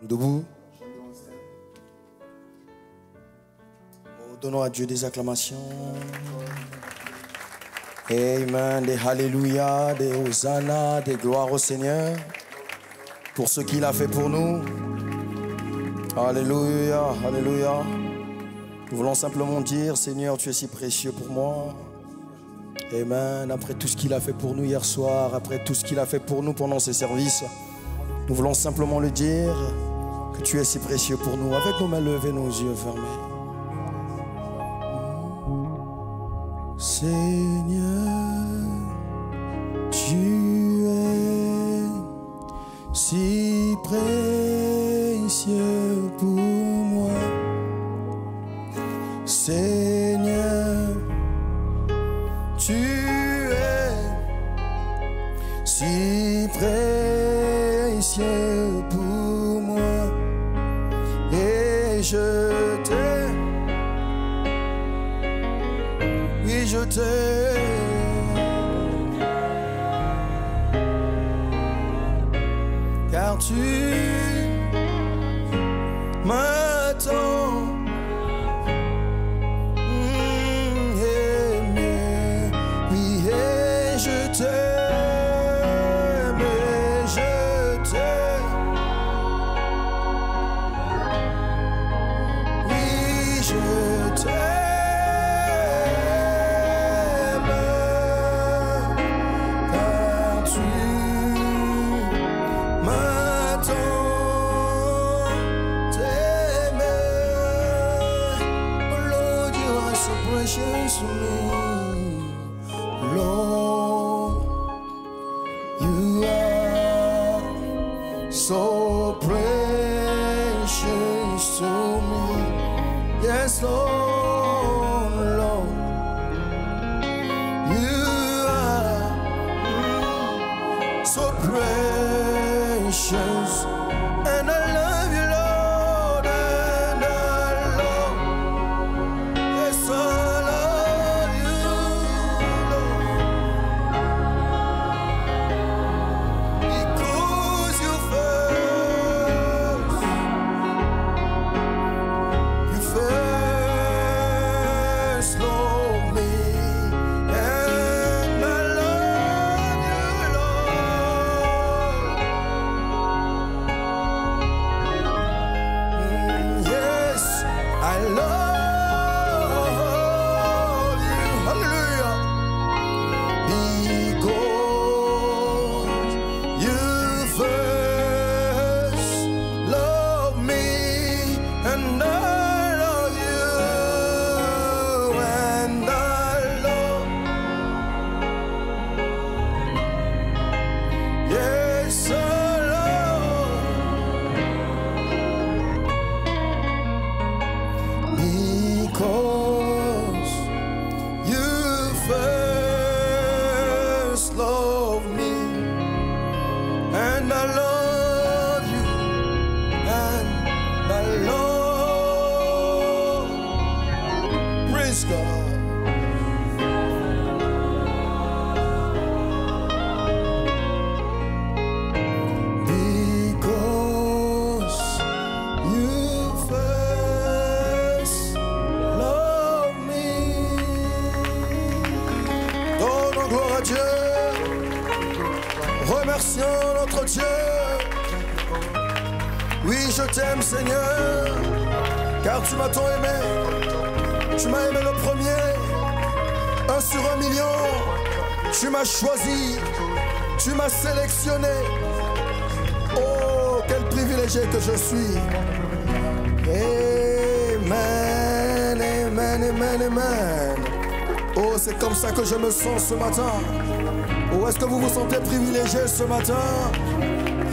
Debout. Donnons à Dieu des acclamations. Amen. Des Alléluia, des Hosanna, des gloires au Seigneur. Pour ce qu'il a fait pour nous. Alléluia, Alléluia. Nous voulons simplement dire, Seigneur, tu es si précieux pour moi. Amen. Après tout ce qu'il a fait pour nous hier soir, après tout ce qu'il a fait pour nous pendant ces services, nous voulons simplement le dire, que tu es si précieux pour nous. Avec nos mains levées, nos yeux fermés. Seigneur, tu es si précieux pour moi. Seigneur, tu es si précieux pour moi. Et je t'aime. Oui, je t'aime, car tu m'attends. Oui, et je t'aime, et je t'aime. Oui, je t'aime. Lord, you are so precious to me. Yes, Lord, Lord, you are so precious, and I love you, Lord, and I love. Yes, I love you, Lord, because you first love me, and I love you, Lord. Yes, I love you, hallelujah, because you first love me, and I love you, and I love. Yes, I love, because you first love me, and I love you, and I love. Praise God. Because you first love me. Donnons gloire à Dieu. Remercions notre Dieu. Oui, je t'aime, Seigneur, car tu m'as tant aimé. Tu m'as aimé le premier, 1 sur 1 million. Tu m'as choisi, tu m'as sélectionné. Oh, quel privilégié que je suis. Amen, amen, amen, amen. Oh, c'est comme ça que je me sens ce matin. Oh, est-ce que vous vous sentez privilégié ce matin?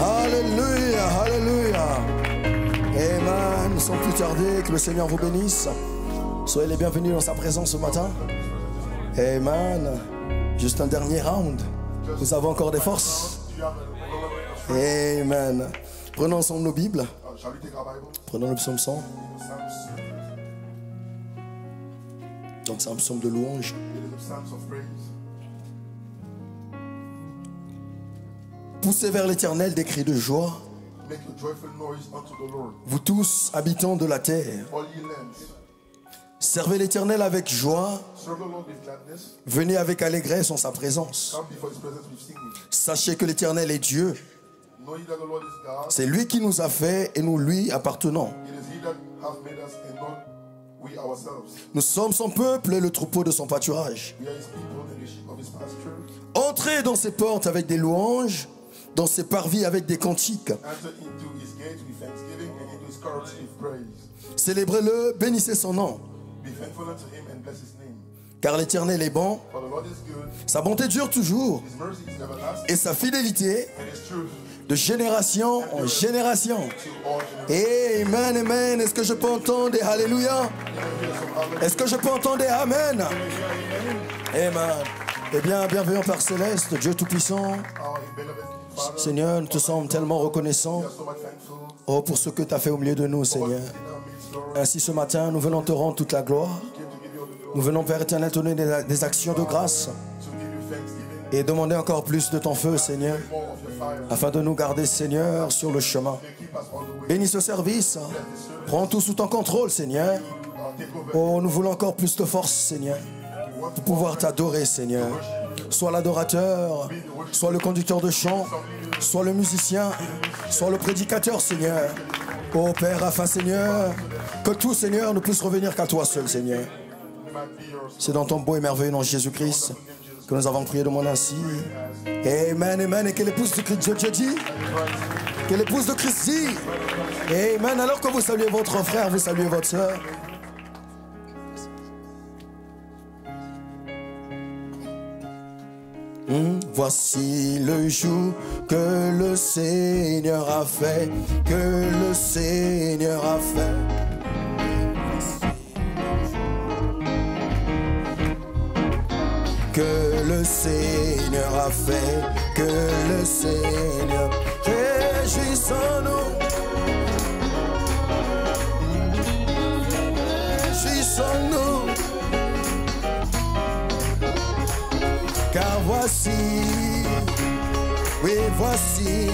Alléluia, alléluia. Amen. Sans plus tarder, que le Seigneur vous bénisse. Soyez les bienvenus dans sa présence ce matin. Amen. Juste un dernier round. Vous avez encore des forces? Amen. Prenons ensemble nos Bibles. Prenons le psaume 100. Donc c'est un psaume de louange. Poussez vers l'Éternel des cris de joie Make a joyful noise unto the Lord. Vous tous, habitants de la terre, All ye lands, servez l'Éternel avec joie, serve the Lord with gladness. venez avec allégresse en sa présence. Come before his presence with singing. Sachez que l'Éternel est Dieu. Know ye that the Lord is God. C'est lui qui nous a fait et nous lui appartenons. It is he that hath made us and not we ourselves. Nous sommes son peuple et le troupeau de son pâturage. We are his people and the sheep of his pasture. Entrez dans ses portes avec des louanges, dans ses parvis avec des cantiques. Enter into his gates with thanksgiving and into his courts with praise. Célébrez-le, bénissez son nom. Be thankful unto him and bless his name. Car l'Éternel est bon, For the Lord is good, sa bonté dure toujours, his mercy is everlasting, et sa fidélité and his truth de génération en génération. to all generations. Amen, amen. Est-ce que je peux entendre des Alléluia? Est-ce que je peux entendre des Amen? Amen. Eh bien, bienvenue Père Céleste, Dieu Tout-Puissant. Our beloved Father, Seigneur, nous te sommes tellement reconnaissants, we are so much thankful oh, pour ce que tu as fait au milieu de nous, Seigneur. in our midst, Lord. Ainsi, ce matin, nous venons te rendre toute la gloire. We came to give you all the glory, Nous venons, Père éternel, te donner des actions de grâce to give you thanksgiving, et demander encore plus de ton feu, Seigneur, more of your fire, afin de nous garder, Seigneur, sur le chemin. to keep us on the way. Bénis ce service. Prends tout sous ton contrôle, Seigneur. Take over. Oh, nous voulons encore plus de force, Seigneur, pour pouvoir t'adorer, Seigneur. Sois l'adorateur, sois le conducteur de chant, sois le musicien, sois le prédicateur, Seigneur. Oh Père, afin, Seigneur, que tout, Seigneur, ne puisse revenir qu'à toi seul, Seigneur. C'est dans ton beau et merveilleux nom, Jésus-Christ, que nous avons prié de mon ainsi. Amen, amen. Et que l'épouse de Christ, Dieu dit, que l'épouse de Christ dit, amen. Alors que vous saluez votre frère, vous saluez votre soeur. Voici le jour que le Seigneur a fait, que le Seigneur a fait. Que le Seigneur a fait, que le Seigneur, réjouissons-nous, réjouissons-nous, car voici, oui voici,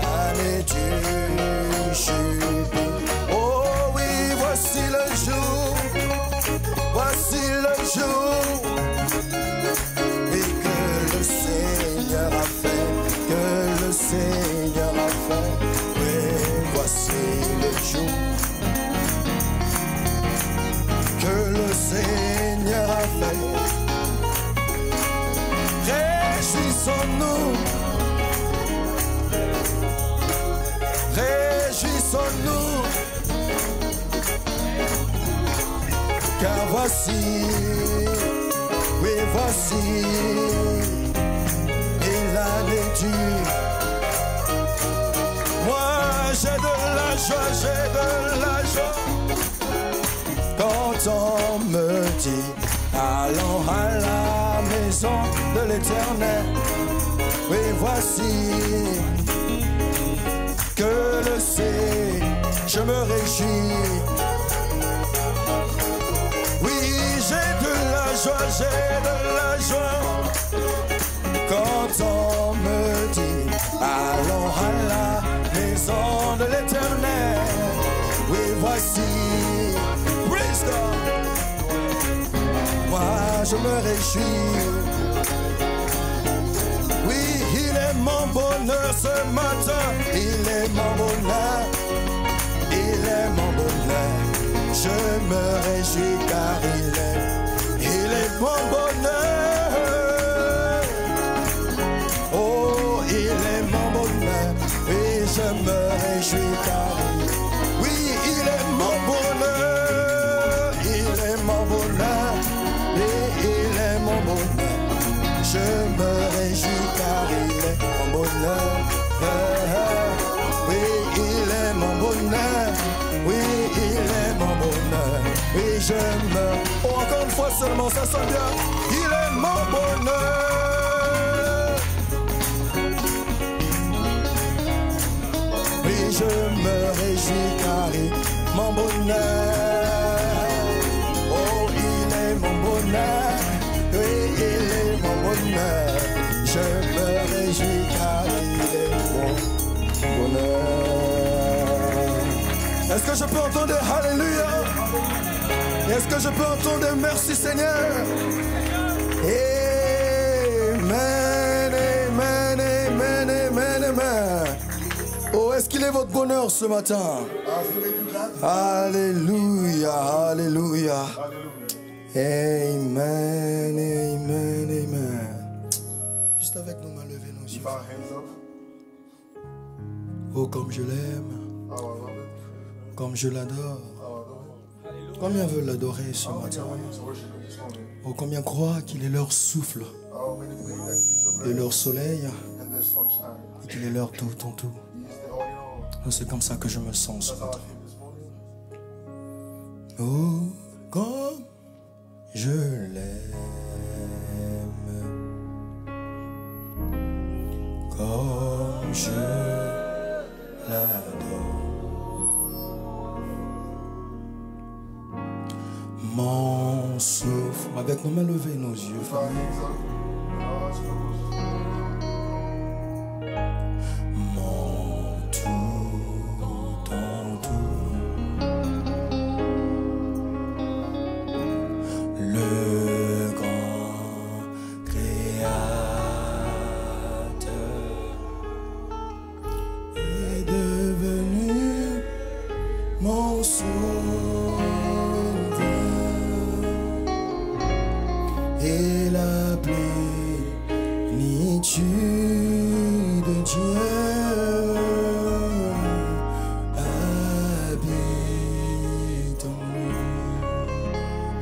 l'année du jubile. Oh oui, voici le jour. Voici le jour et que le Seigneur a fait, que le Seigneur a fait. Oui, voici le jour que le Seigneur a fait. Réjouissons-nous, réjouissons-nous. Car voici, oui voici, et l'année dure. Moi j'ai de la joie, j'ai de la joie. Quand on me dit, allons à la maison de l'Éternel. Oui voici, que le sais, je me réjouis. J'ai de la joie quand on me dit allons à la maison de l'Éternel. Oui voici, praise God. Moi je me réjouis. Oui il est mon bonheur ce matin. Il est mon bonheur. Il est mon bonheur. Je me réjouis car il est mon bonheur. Oh, il est mon bonheur. Et je me réjouis car oui, il est mon bonheur. Il est mon bonheur. Et il est mon bonheur. Je me réjouis car il est mon bonheur. Oui, il est mon bonheur. Oui, il est mon bonheur. Oui, je me... Oh, encore une fois seulement, ça sonne bien. Il est mon bonheur. Oui, je me réjouis car il est mon bonheur. Oh, il est mon bonheur. Oui, il est mon bonheur. Je me réjouis car il est mon Est-ce que je peux entendre Alléluia? Est-ce que je peux entendre merci Seigneur? Amen, amen, amen, amen, amen. Oh, est-ce qu'il est votre bonheur ce matin? Alléluia, alléluia. Amen, amen, amen. Juste avec nos mains levées, nos yeux. Oh, comme je l'aime. Comme je l'adore. Combien veulent l'adorer ce matin? Oh, combien croient qu'il est leur souffle et leur soleil et qu'il est leur tout en tout. Oh, c'est comme ça que je me sens ce matin. Oh, comme je l'aime, comme je l'adore. Mon souffle, avec nos mains levées, nos yeux fermés. Mon tout en tout. Le grand créateur est devenu mon sauveur. Et la plénitude de Dieu habite en lui.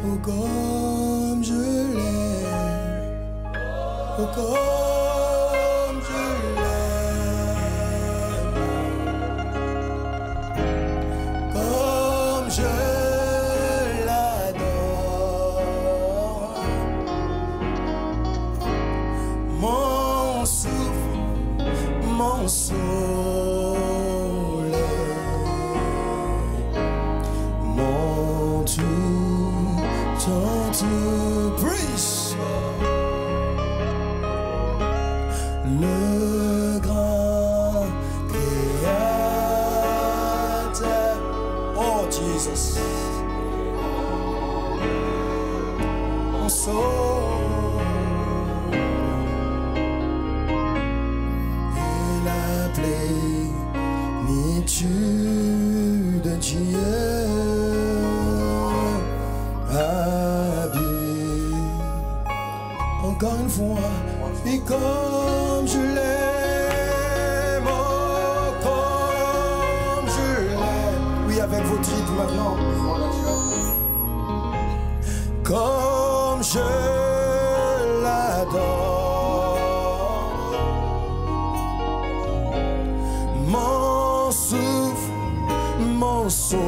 Oh, comme je l'aime, oh, comme je l'aime, comme je mon soleil, mon tout en tout. Praise le grand créateur. Oh Jesus, mon soleil. Plénitude de Dieu habite. Encore une fois, et comme je l'aime, oh, comme je l'aime. Oui, avec vos titres maintenant. Comme je l'adore. Mon souffle, mon soleil,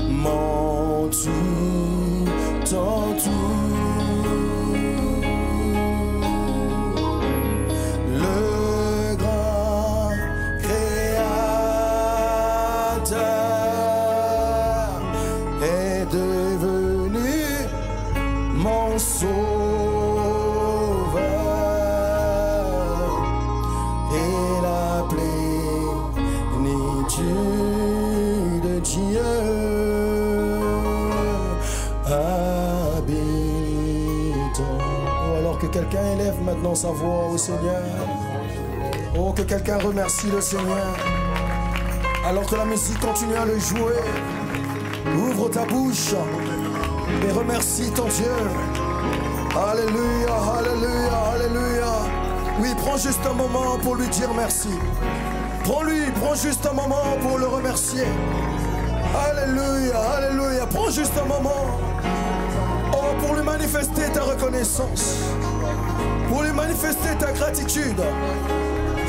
mon tout en tout. Le grand créateur est devenu mon sauveur. De Dieu habitant. Oh, alors que quelqu'un élève maintenant sa voix au Seigneur. Oh, que quelqu'un remercie le Seigneur. Alors que la musique continue à le jouer, ouvre ta bouche et remercie ton Dieu. Alléluia, alléluia, alléluia. Oui, prends juste un moment pour lui dire merci. Prends juste un moment pour le remercier. Alléluia, alléluia. Prends juste un moment. Oh, pour lui manifester ta reconnaissance. Pour lui manifester ta gratitude.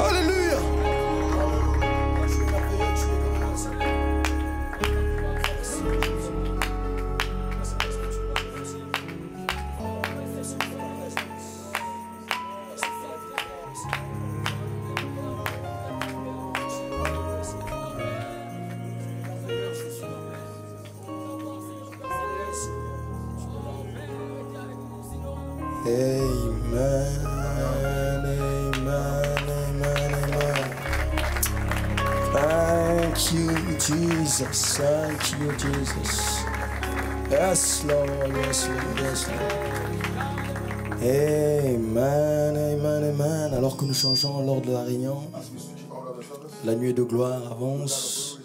Alléluia. Amen, amen, amen, amen. Thank you, Jesus. Thank you, Jesus. Yes, Lord. Yes, Lord. Yes, Lord. Amen, amen, amen. Alors que nous changeons l'ordre de la réunion, la nuée de gloire avance.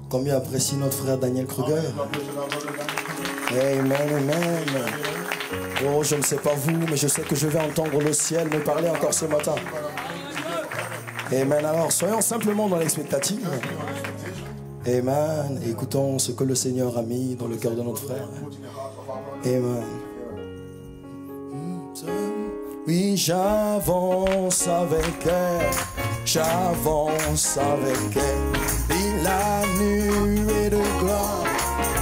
Combien apprécie notre frère Daniel Kruger? Amen, amen. Oh, je ne sais pas vous, mais je sais que je vais entendre le ciel me parler encore ce matin. Amen. Alors, soyons simplement dans l'expectative. Amen. Écoutons ce que le Seigneur a mis dans le cœur de notre frère. Amen. Oui, j'avance avec elle. J'avance avec elle. Et la nuée de gloire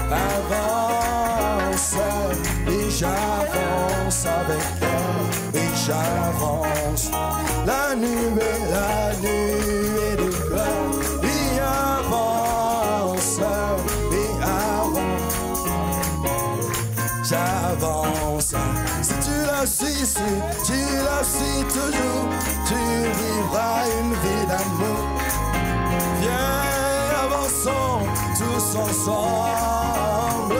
avance. Et j'avance avec elle. Et j'avance. La nuée de gloire. Et avance. Et avance. J'avance. Si tu la suis, toujours, tu vivras une vie d'amour. Viens, avançons tous ensemble.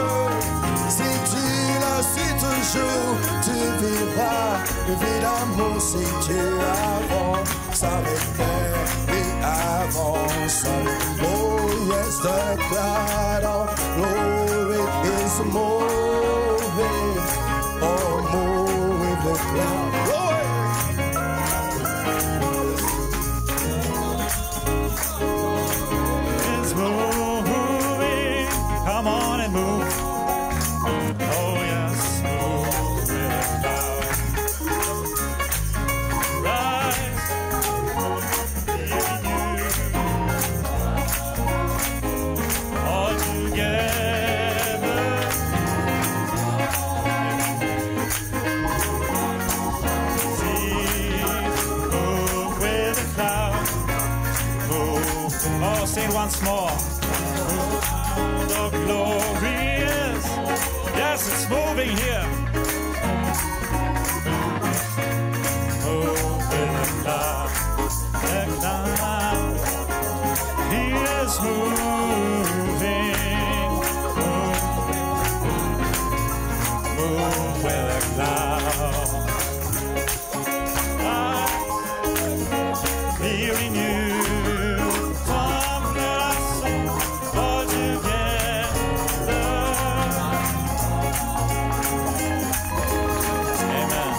Si tu la suis toujours, tu vivras une vie d'amour. Si tu avances avec elle et avances avec. Oh yes, the cloud of glory is moving. Oh, move with the cloud. It's moving. Come on and move. Oh yes, move with the cloud. Rise, in you. All together. Move with the cloud. Move. Oh, say it once more. The glorious. Yes, it's moving here. Move with the cloud. The cloud. He is moving. Move with the cloud. Be renewed. Come, let us all together. Amen.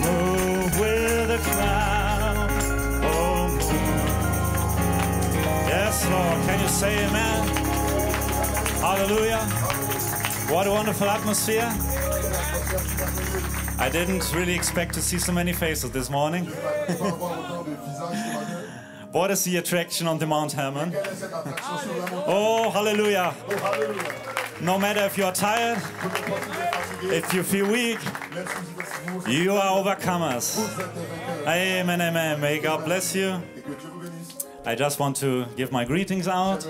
Move with the cloud. Oh, move. Yes, Lord. Can you say amen? Hallelujah. What a wonderful atmosphere. I didn't really expect to see so many faces this morning. What is the attraction on the Mount Hermon? Oh, hallelujah. No matter if you're tired, if you feel weak, you are overcomers. Amen, amen. May God bless you. I just want to give my greetings out.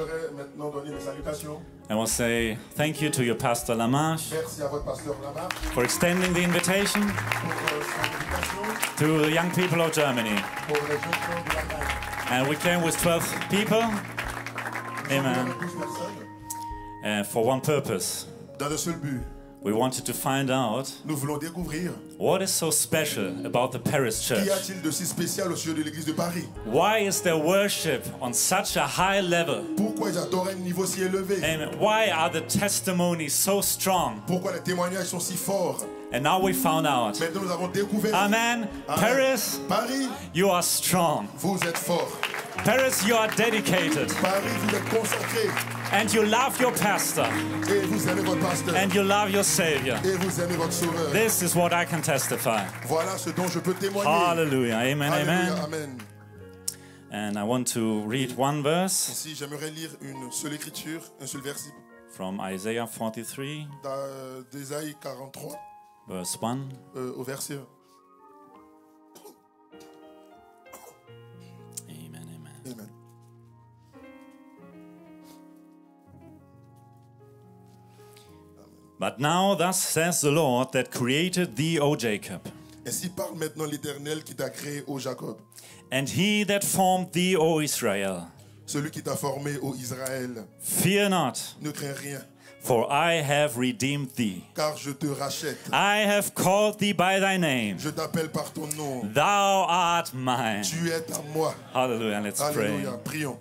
I will say thank you to your Pastor Lamarche for extending the invitation to the young people of Germany. And we came with 12 people. Amen. For one purpose. Dans un seul but. We wanted to find out Nous voulons découvrir what is so special about the Paris Church. qu'y a-t-il de si spécial au sujet de l'église de Paris. Why is their worship on such a high level? Pourquoi ils adorent à un niveau si élevé. And why are the testimonies so strong? Pourquoi les témoignages sont si forts. And now we found out. Maintenant nous avons découvert. Amen. Paris, Paris, you are strong. vous êtes forts. Paris, you are dedicated. Paris, vous êtes consacrés. And you love your pastor. Et vous aimez votre pasteur. And you love your Savior. Et vous aimez votre sauveur. This is what I can testify. Voilà ce dont je peux témoigner. Hallelujah. Amen, Alléluia, amen. amen. And I want to read one verse Ici, j'aimerais lire une seule écriture, un seul verset from Isaiah 43, d'Ésaïe 43, verse 1. au verset 1. Amen, amen. Amen. But now thus says the Lord that created thee, O Jacob, Ainsi parle maintenant l'Éternel qui t'a créé, ô Jacob. and he that formed thee, O Israel. Celui qui t'a formé, ô Israël, fear not, ne crains rien, for I have redeemed thee. car je te rachète. I have called thee by thy name. Je t'appelle par ton nom. Thou art mine. Tu es à moi. Hallelujah. Let's pray. Alléluia. Prions.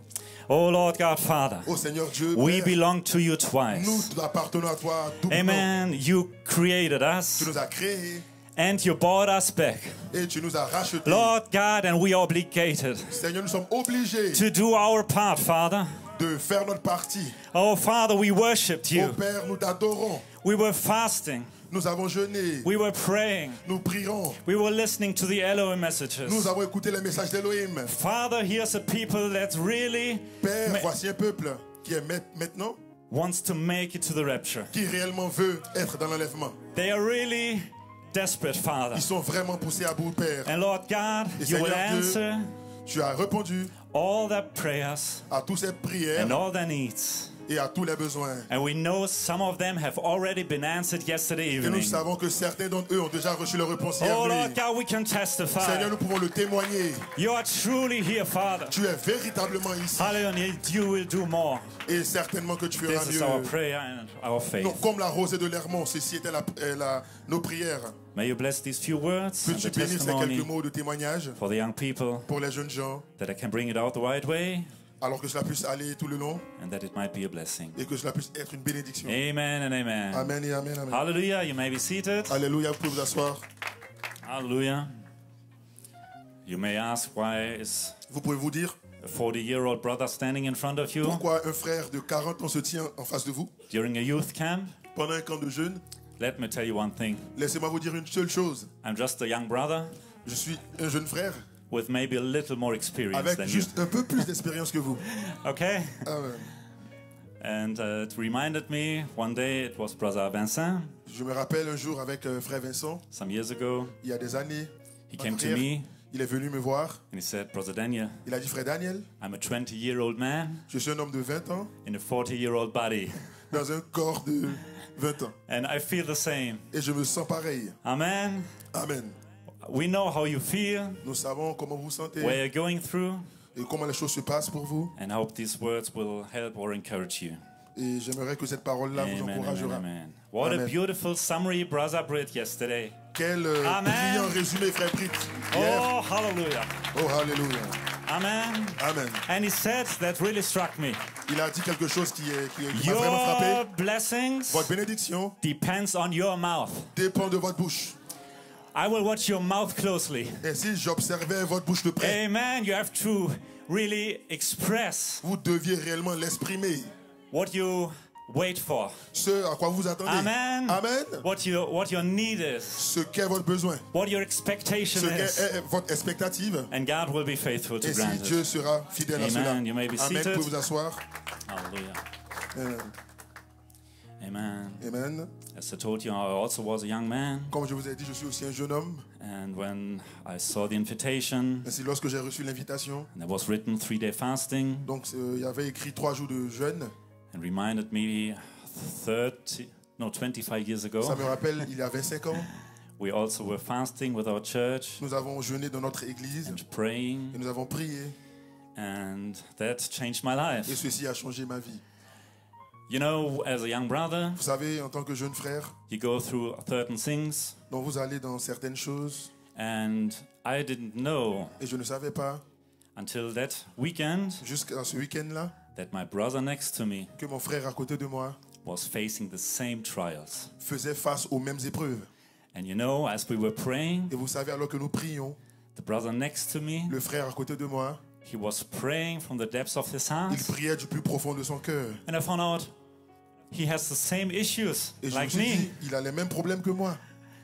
Oh Lord God, Father, Ô Seigneur Dieu, we Père, belong to you twice. nous appartenons à toi doublement. Amen. You created Tu us nous as créés and you bought us back. et tu nous as rachetés. Lord God, and we are obligated Seigneur, nous sommes obligés to do our part, Father. de faire notre partie. Oh Father, we worshipped Ô you. Père, nous t'adorons. We were fasting. Nous avons jeûné. We were praying. Nous prierons. We were listening to the Elohim Nous messages. avons écouté les messages d'Elohim. Father, here's a people that really Père, voici un peuple qui est maintenant, wants to make it to the rapture. qui réellement veut être dans l'enlèvement. They are really desperate, Father. Ils sont vraiment poussés à bout, Père. And Lord God, Et you will Seigneur Dieu, answer tu as répondu all their prayers à toutes ces prières and all their needs. et à tous les besoins. And we know some of them have already been answered yesterday Et nous evening. savons que certains d'entre eux ont déjà reçu leur réponse hier Oh Lord nuit. God, we can Seigneur, testify. nous pouvons le témoigner. You are truly here, Father. Tu es véritablement ici. Hallelujah. You will do more. Et certainement que tu feras This is our mieux. prayer and our faith. Non, comme la rosée de l'Hermont, ceci était nos prières. May you bless these few words Que and tu the bénisses ces quelques testimony mots de témoignage for the young people, pour les jeunes gens, that I can bring it out the right way alors que cela puisse aller tout le long and that it might be a blessing. et que cela puisse être une bénédiction. Amen and amen. Amen et amen, amen. Hallelujah. You may be seated. Alléluia, vous pouvez vous asseoir. Hallelujah. You may ask, why is Vous pouvez vous dire a 40-year-old brother standing in front of you pourquoi un frère de 40 ans se tient en face de vous during a youth camp? pendant un camp de jeûne. Let me tell you one thing. Laissez-moi vous dire une seule chose. I'm just a young brother Je suis un jeune frère with maybe a little more experience avec than you. juste un peu plus d'expérience que vous. Okay? Amen. And it reminded me one day, it was Brother Vincent, Je me rappelle un jour avec frère Vincent, some years ago. il y a des années, He en came to arrière, me il est venu me voir. and he said, Brother Daniel, Il a dit, frère Daniel, I'm a 20-year-old man je suis un homme de 20 ans in a 40-year-old body. dans un corps de 20 ans. And I feel the same. Et je me sens pareil. Amen. Amen. We know how you feel, Nous savons comment vous sentez where you're going through, et comment les choses se passent pour vous. and I hope these words will help or encourage you. Et j'aimerais que cette parole-là vous Amen, amen, encouragera. amen. What a Amen. beautiful summary Brother Britt yesterday. Quel Amen. brillant résumé, frère Britt. Hier. Oh, hallelujah. Oh, alléluia. Amen. Amen. And he said, that really struck me. Il a dit quelque chose qui m'a vraiment Your frappé. blessings Votre bénédiction depends on your mouth. dépend de votre bouche. I will watch your mouth closely. Et si j'observais votre bouche de près, Amen. You have to really express vous deviez réellement l'exprimer. what you wait for. Ce à quoi vous attendez. Amen. Amen. What your need is. Ce qu'est votre besoin. What your expectation Ce is. qu'est votre expectative. And God will be faithful to Et si grant Dieu it. sera fidèle à Amen. cela. You may be Amen. seated. Vous pouvez vous asseoir. Hallelujah. Amen. Amen. Amen. As I told you, I also was a young man. Comme je vous ai dit, je suis aussi un jeune homme. And when I saw the invitation, Ainsi, lorsque j'ai reçu l'invitation, and there was written 3-day fasting, donc il y avait écrit 3 jours de jeûne. and reminded me 25 years ago, Ça me rappelle, il y a 25 ans, we also were fasting with our church nous avons jeûné dans notre église and praying, et nous avons prié. and that changed my Et life. ceci a changé ma vie. You know, as a young brother, Vous savez, en tant que jeune frère, you go through certain things, donc vous allez dans certaines choses and I didn't know et je ne savais pas, until that weekend jusqu'à ce week-end-là, that my brother next to me que mon frère à côté de moi was facing the same trials. faisait face aux mêmes épreuves. And you know, as we were praying, Et vous savez, alors que nous prions, the brother next to me, le frère à côté de moi, he was praying from the depths of his il heart. priait du plus profond de son cœur. And I found out he has the same issues Et je me like suis dit, me. il a les mêmes problèmes que moi.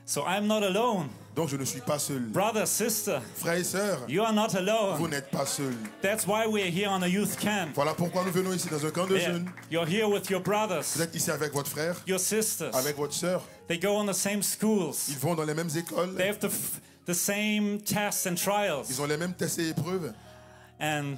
So I'm not alone. Donc je ne suis pas seul. Brother, sister, Frères et sœurs, you are not vous alone. n'êtes pas seuls. That's why we're here on a youth camp. Voilà pourquoi nous venons ici dans un camp de Yeah. jeunes. You're here with your Vous brothers, êtes ici avec votre frère, your sisters. avec votre sœur. They go on the same schools. Ils vont dans les mêmes écoles. They have the same tests and Ils trials. ont les mêmes tests et épreuves. And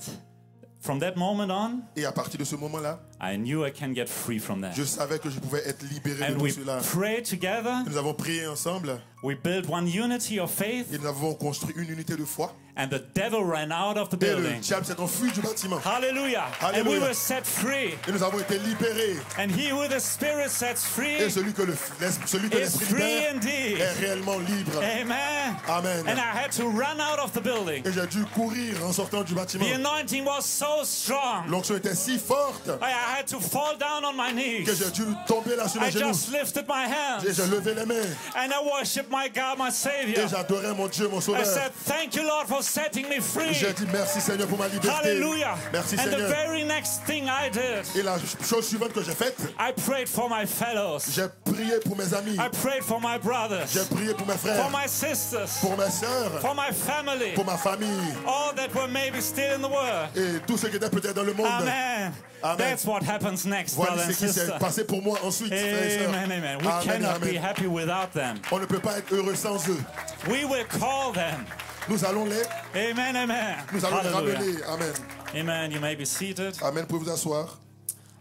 from that moment on, Et à partir de ce moment-là, I knew I can get free from that. je savais que je pouvais être libéré de And tout we cela. prayed together Nous avons prié ensemble We built one unity of faith, Et nous avons construit une unité de foi. and the devil ran out of the Et le building. diable s'est enfui du bâtiment. Hallelujah. And we Hallelujah. were set free. Et nous avons été libérés. And he who the Spirit sets Et free celui que is l'Esprit free libère indeed. est réellement libre. Amen. Amen. And I had to run out of the building. Et j'ai dû courir en sortant du bâtiment. The anointing was so strong. L'onction était si forte I had to fall down on my que knees. j'ai dû tomber là sur I mes genoux. just lifted my Et hands j'ai levé les mains. and I worshiped my God, my Savior. Et j'adorais mon Dieu, mon I Sauveur. said, thank you, Lord, for setting me free. J'ai dit merci Seigneur pour ma liberté. Hallelujah. Merci And the Seigneur. very next thing I did, Et la chose suivante que j'ai faite, I prayed for my fellows. j'ai prié pour mes amis. I prayed for my J'ai brothers, prié pour mes for frères, my sisters, pour mes sœurs, for my family, pour ma famille all that were maybe still in the world. et tous ceux qui étaient peut-être dans le monde. Amen. Amen. That's what happens next, Voilà brother ce and qui s'est sister. passé pour moi ensuite, frères et sœurs. Amen, amen. We Amen, cannot be amen. happy without them. On ne peut pas être heureux sans eux. We will call them. Nous allons les, Amen, amen. nous allons les Hallelujah. ramener. Amen. Amen. You may be seated. Amen. Pouvez vous asseoir.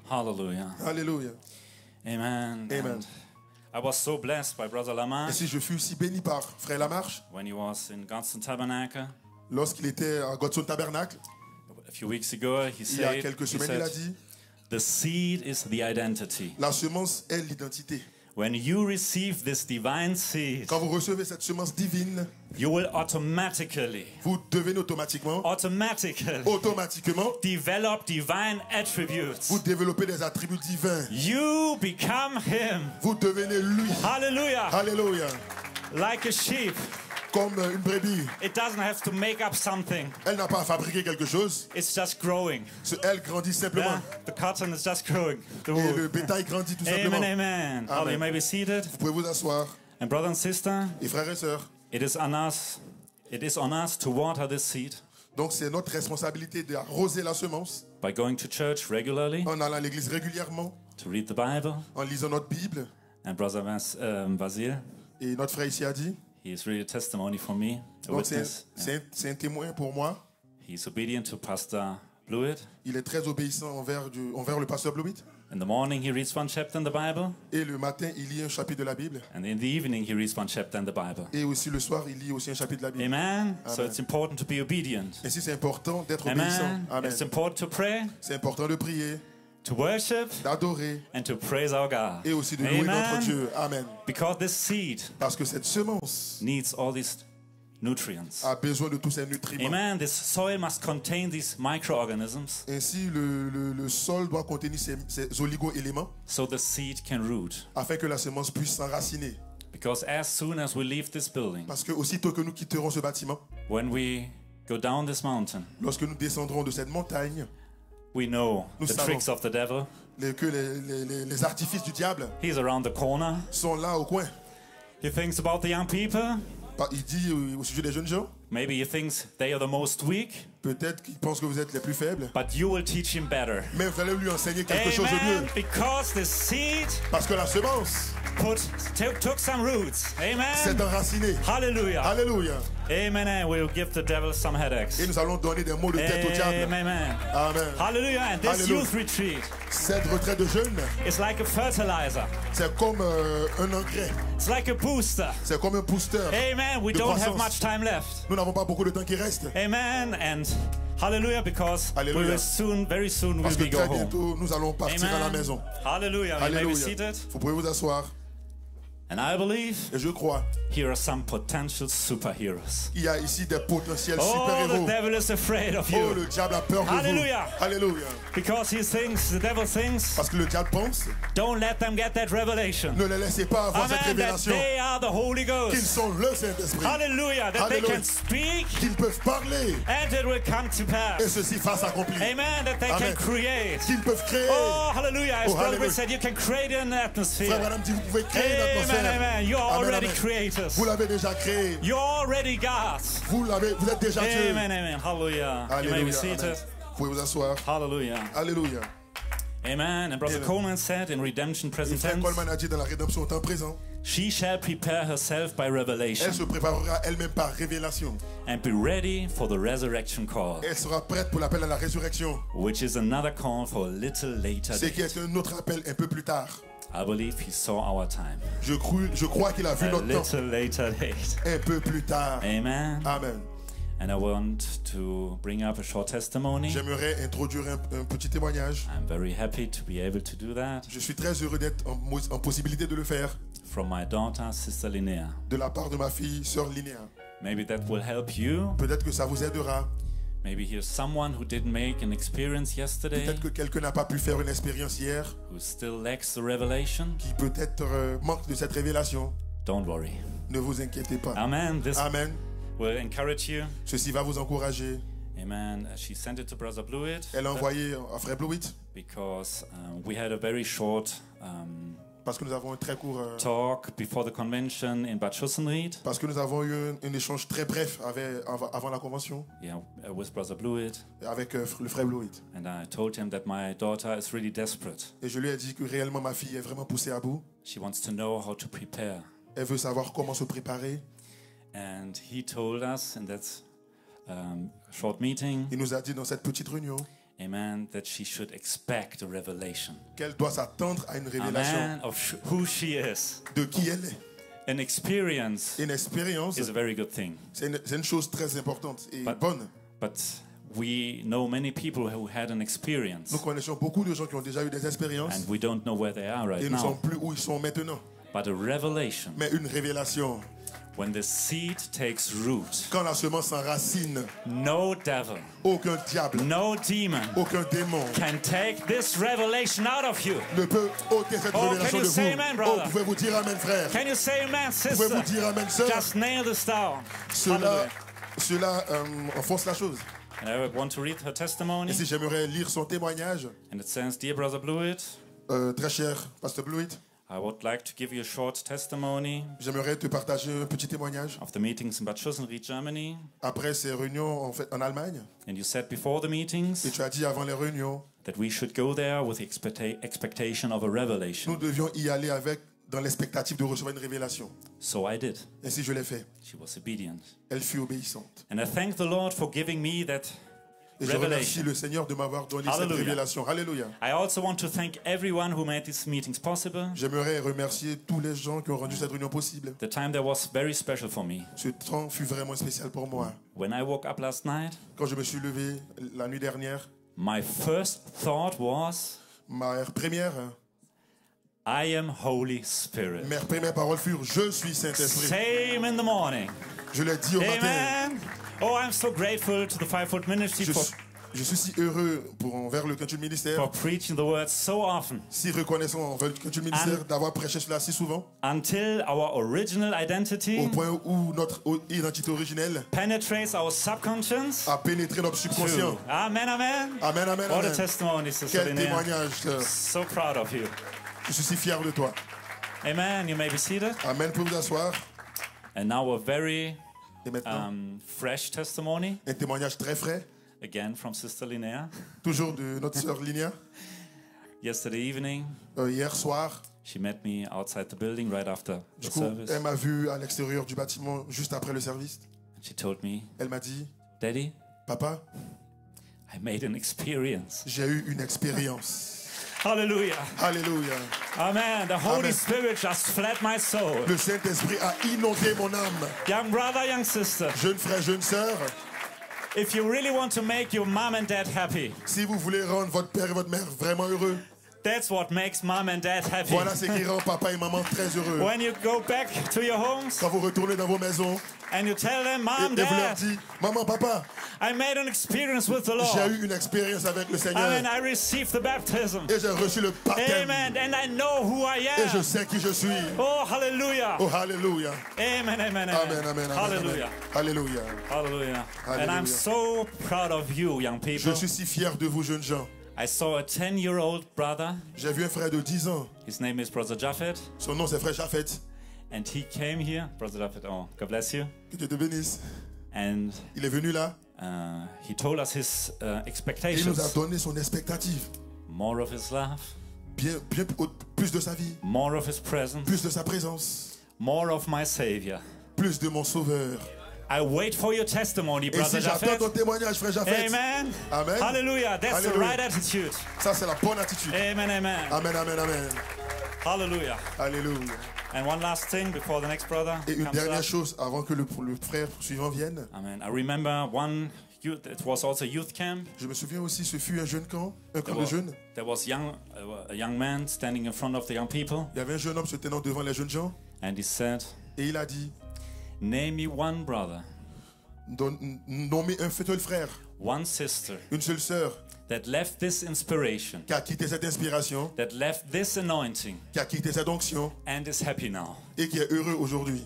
Hallelujah. Alléluia. Amen. Amen. And I was so blessed by Brother Et Lamar si je fus aussi béni par Frère Lamarche, when he was in Godson Tabernacle. lorsqu'il était à Godson Tabernacle, A few weeks ago, he il y a said, quelques semaines, il a dit, the seed is the identity. la semence est l'identité. When you receive this divine seed, Quand vous recevez cette semence divine, you will automatically vous devenez automatiquement develop divine attributes. vous développez des attributs divins. You become him. Vous devenez lui. Hallelujah. Alléluia. Like a sheep. Comme une brebis. It doesn't have to make up something. Elle n'a pas à fabriquer quelque chose. It's just growing. Elle grandit simplement. Yeah? The cotton is just growing. The Et le wool. bétail grandit tout simplement. Amen, amen. Oh, you may be seated. Vous pouvez vous asseoir. And brother and sister, Et frères et sœurs, it is on us to water this seed donc c'est notre responsabilité d'arroser la semence by going to church regularly, en allant à l'église régulièrement, to read the Bible. en lisant notre Bible. And brother Basil, Et notre frère ici a dit, he is really a testimony for me, a donc witness. c'est un témoin pour moi. He's obedient to Pastor Blewett. Il est très obéissant envers le pasteur Blewett. In the morning, he reads one chapter in the Bible, Et le matin, il lit un chapitre de la Bible. and in the evening, he reads one chapter in the Bible. Et aussi le soir, il lit aussi un chapitre de la Bible. Amen. So Amen. it's important to be obedient. Ainsi, c'est important d'être obéissant. Amen. Amen. It's important to pray, C'est important de prier, to worship, d'adorer and to praise our God. et aussi de louer notre Amen. Dieu. Amen. Because this seed Parce que cette semence needs all these nutrients. a besoin de tous ces nutriments. Amen. This soil must contain these microorganisms Ainsi, le sol doit contenir ces oligo-éléments so the seed can root. afin que la semence puisse s'enraciner. Because as soon as we leave this building, Parce que aussitôt que nous quitterons ce bâtiment, when we go down this mountain, lorsque nous descendrons de cette montagne, we know Nous the savons. tricks of the devil. que les artifices du diable He's around the corner. sont là au coin. He thinks about the young people. Il dit au sujet des jeunes gens, Maybe he thinks they are the most weak, peut-être qu'il pense que vous êtes les plus faibles, but you will teach him better. mais vous allez lui enseigner quelque chose de Amen. mieux. Because the seed Parce que la semence took some roots. Amen. s'est enracinée. Hallelujah. Alléluia. Amen. And we'll give the devil some headaches. Et nous allons donner des mots de tête au diable. Amen. Amen. Hallelujah. And this Hallelujah. youth retreat Cette retraite de jeunes, is like a fertilizer. c'est comme un engrais. It's like a booster. C'est comme un booster. Amen. We de don't have croissance. much time left. Nous n'avons pas beaucoup de temps qui reste. Amen. And hallelujah, because Hallelujah. we will soon, very soon, Parce we'll que be go très home. bientôt, nous allons partir à la Amen. maison. Hallelujah. You may be Alléluia. seated. Vous pouvez vous asseoir. And I believe Et je crois here are some potential superheroes. qu'il y a ici des potentiels Oh, the super-héros. devil is afraid of Oh, you. le diable a peur de Alléluia. vous. Alléluia. Because the devil thinks, Parce que le diable pense, don't let them get that revelation. ne les laissez pas avoir cette Amen. That révélation they are the Holy qu'ils Ghost. sont le Saint-Esprit, Hallelujah. That they Hallelujah. can speak qu'ils peuvent parler and it will come to et pass. ceci va s'accomplir, Amen. That they Amen. can create. qu'ils peuvent créer. Oh, hallelujah. As Oh, Brother hallelujah. Britt said, you can create an Frère atmosphere. Madame dit, vous pouvez créer Amen, l'atmosphère. amen. You're Amen, already amen. creators. Vous l'avez déjà créé. You're already God. Vous êtes déjà Dieu. Amen, amen. Hallelujah. You may be Alléluia. seated. Amen. Vous pouvez vous asseoir. Hallelujah. Alléluia. Amen. And Brother Amen. Coleman said in Redemption Et Present Frère Tense, Coleman a dit dans la rédemption au temps présent, she shall prepare herself by revelation elle se préparera elle-même par révélation. and be ready for the resurrection call, Elle sera prête pour l'appel à la résurrection, which is another call for a little later ce qui date. est un autre appel un peu plus tard. I believe he saw our time. Je crois qu'il a vu A notre temps little later date. un peu plus tard. Amen. Amen. And I want to bring up a short testimony. J'aimerais introduire un petit témoignage. I'm very happy to be able to do that. Je suis très heureux d'être en possibilité de le faire From my daughter, Sister Linnea. de la part de ma fille, sœur Linéa. Maybe that will help you. Peut-être que ça vous aidera. Maybe here's someone who didn't make an experience yesterday, Peut-être que quelqu'un n'a pas pu faire une expérience hier, who still lacks the revelation. qui peut-être manque de cette révélation. Don't worry. Ne vous inquiétez pas. Amen. This Amen. will encourage you. Ceci va vous encourager. Amen. She sent it to Brother Blewett Elle a envoyé à Frère Blewett because we had a very short parce que nous avons un très court talk before the convention in Bad Schussenried. parce que nous avons eu un échange très bref avant la convention Yeah, with Brother Blewett. avec le Frère Blewett. And I told him that my daughter is really desperate. Et je lui ai dit que réellement ma fille est vraiment poussée à bout. She wants to know how to prepare. Elle veut savoir comment se préparer. And he told us in that short meeting, Il nous a dit dans cette petite réunion amen, that she should expect a revelation. qu'elle doit s'attendre à une révélation Amen, of who she is. de qui elle est. An experience Une expérience, is a very good thing. c'est une chose très importante et But- bonne. But we know many people who had an experience, Nous connaissons beaucoup de gens qui ont déjà eu des expériences and we don't know where they are et right nous ne savons now. plus où ils sont maintenant. But a revelation, Mais une révélation, when the seed takes root, quand la semence s'enracine, no devil, aucun diable, no demon aucun démon can take this revelation out of you. ne peut ôter cette Oh, révélation can you de say vous. amen, brother? Oh, pouvez-vous dire amen, frère? Can you say amen, Pouvez-vous sister? dire amen, sœur? Just nail this down. Cela, Hallelujah. enfonce la chose. And I want to read her testimony. Et si j'aimerais lire son témoignage, And it says, Dear Brother Blewett, très cher Pasteur Blewett, I would like to give you a short testimony j'aimerais te partager un petit témoignage. of the meetings in Bad Schussenried, Germany. Après ces réunions en Allemagne, And you said before the meetings et tu as dit avant les réunions, that we should go there with the expectation of a revelation. nous devions y aller dans l'expectative de recevoir une révélation. So I did. Ainsi je l'ai fait. She was obedient. Elle fut obéissante. And I thank the Lord for giving me that Et je remercie revelation. le Seigneur de m'avoir donné cette Hallelujah. révélation. Alléluia. I also want to thank everyone who made these meetings possible. J'aimerais remercier tous les gens qui ont rendu cette réunion possible. The time there was very special for me. Ce temps fut vraiment spécial pour moi. When I woke up last night, Quand je me suis levé la nuit dernière, my first thought was, ma première parole fut « Je suis Saint-Esprit same in the morning. ». Je l'ai dit au matin. Amen. Oh, I'm so grateful to the Fivefold Ministry Je suis si heureux envers le Culture Ministère, for preaching the word so often. si reconnaissant envers le Culture Ministère d'avoir prêché cela si souvent, Until our original identity au point où notre identité originelle penetrates our subconscious. a pénétré notre subconscient. True. Amen, amen. Amen, amen, What a amen. testimony, Sister Quel Linnea. témoignage, sœur. So proud of you. Je suis si fier de toi. Amen. You may be seated. Amen, pour vous asseoir. And now a very Et maintenant, fresh testimony, un témoignage très frais, again from Sister Linnea. toujours de notre sœur Linia. Yesterday evening, Hier soir, she met me outside the building right after du the coup, service. elle m'a vu à l'extérieur du bâtiment juste après le service. She told me, Elle m'a dit, Daddy, papa, I made an experience. j'ai eu une expérience. Hallelujah. Alléluia. Amen. The Holy Amen. Spirit just fled my soul. Le Saint-Esprit a inondé mon âme. Young brother, young sister, Jeune frère, jeune sœur, if you really want to make your mom and dad happy, si vous voulez rendre votre père et votre mère vraiment heureux, that's what makes mom and dad happy. voilà ce qui rend papa et maman très heureux. When you go back to your homes Quand vous retournez dans vos maisons and you tell them, et Mom, vous leur Dad, dites, maman, papa, I made an experience with the j'ai Lord. eu une expérience avec le Seigneur Amen. I received the baptism. et j'ai reçu le baptême Amen. And I know who I et je am. sais qui je suis. Oh, hallelujah. Oh, alléluia. Amen, amen, amen. Amen, amen, amen. Hallelujah. Alléluia. Hallelujah. And Hallelujah. I'm so proud of you, young Je people. suis si fier de vous, jeunes gens. I saw a 10-year-old brother. J'ai vu un frère de 10 ans. His name is Brother Japheth. Son nom, c'est frère Japheth. And he came here. Brother Japheth, oh, God bless you. Que Dieu te bénisse. And Il est venu là he told us his et il nous a expectations. donné son expectative. More of his love, Bien plus de sa vie, more of his presence, plus de sa présence, more of my Savior. plus de mon sauveur. I wait for your testimony, Et Brother si j'attends Japheth. ton témoignage, frère Japheth, Amen. Amen. Hallelujah. That's the Hallelujah. right attitude. ça c'est la bonne attitude. Amen, amen. Amen, amen, amen. Hallelujah. Alléluia. And one last thing before the next brother Et une comes dernière up. chose avant que le frère suivant vienne. Amen. I remember one youth, it was also a youth camp. Je me souviens aussi, ce fut un jeune camp, un camp de was, jeunes. there was a young man standing in front of the young people, Il y avait un jeune homme se tenant devant les jeunes gens and he said, et il a dit, name me one brother, nommez un seul frère, one sister une seule sœur that left this inspiration, qui a quitté cette inspiration, that left this anointing, qui a quitté cette onction and is happy now. et qui est heureux aujourd'hui.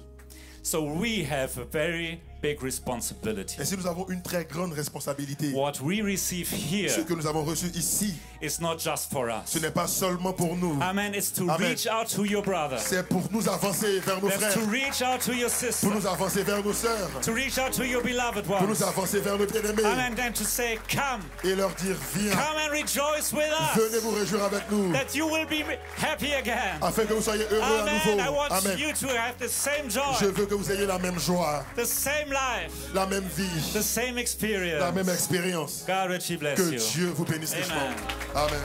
So we have a very big responsibility. Ainsi, nous avons une très grande responsabilité. What we receive Ce here que nous avons reçu ici, is not just for us. ce n'est pas seulement pour nous. Amen. It's to Amen. reach out to your brother. C'est pour nous avancer vers nos That's frères, to reach out to your pour sister. nous avancer vers nos sœurs, To reach out to your beloved pour ones. nous avancer vers nos bien-aimés Amen. And to say, come, et leur dire, viens, come and rejoice with venez us. vous réjouir avec nous, That you will be happy again. afin que vous soyez heureux à Amen. I nouveau. want Amen. you to have the same Je joy, veux que vous ayez la même joie, the same life, la même vie, the same la experience. même expérience. God richly bless Que you. Dieu vous bénisse Amen. richement. Amen.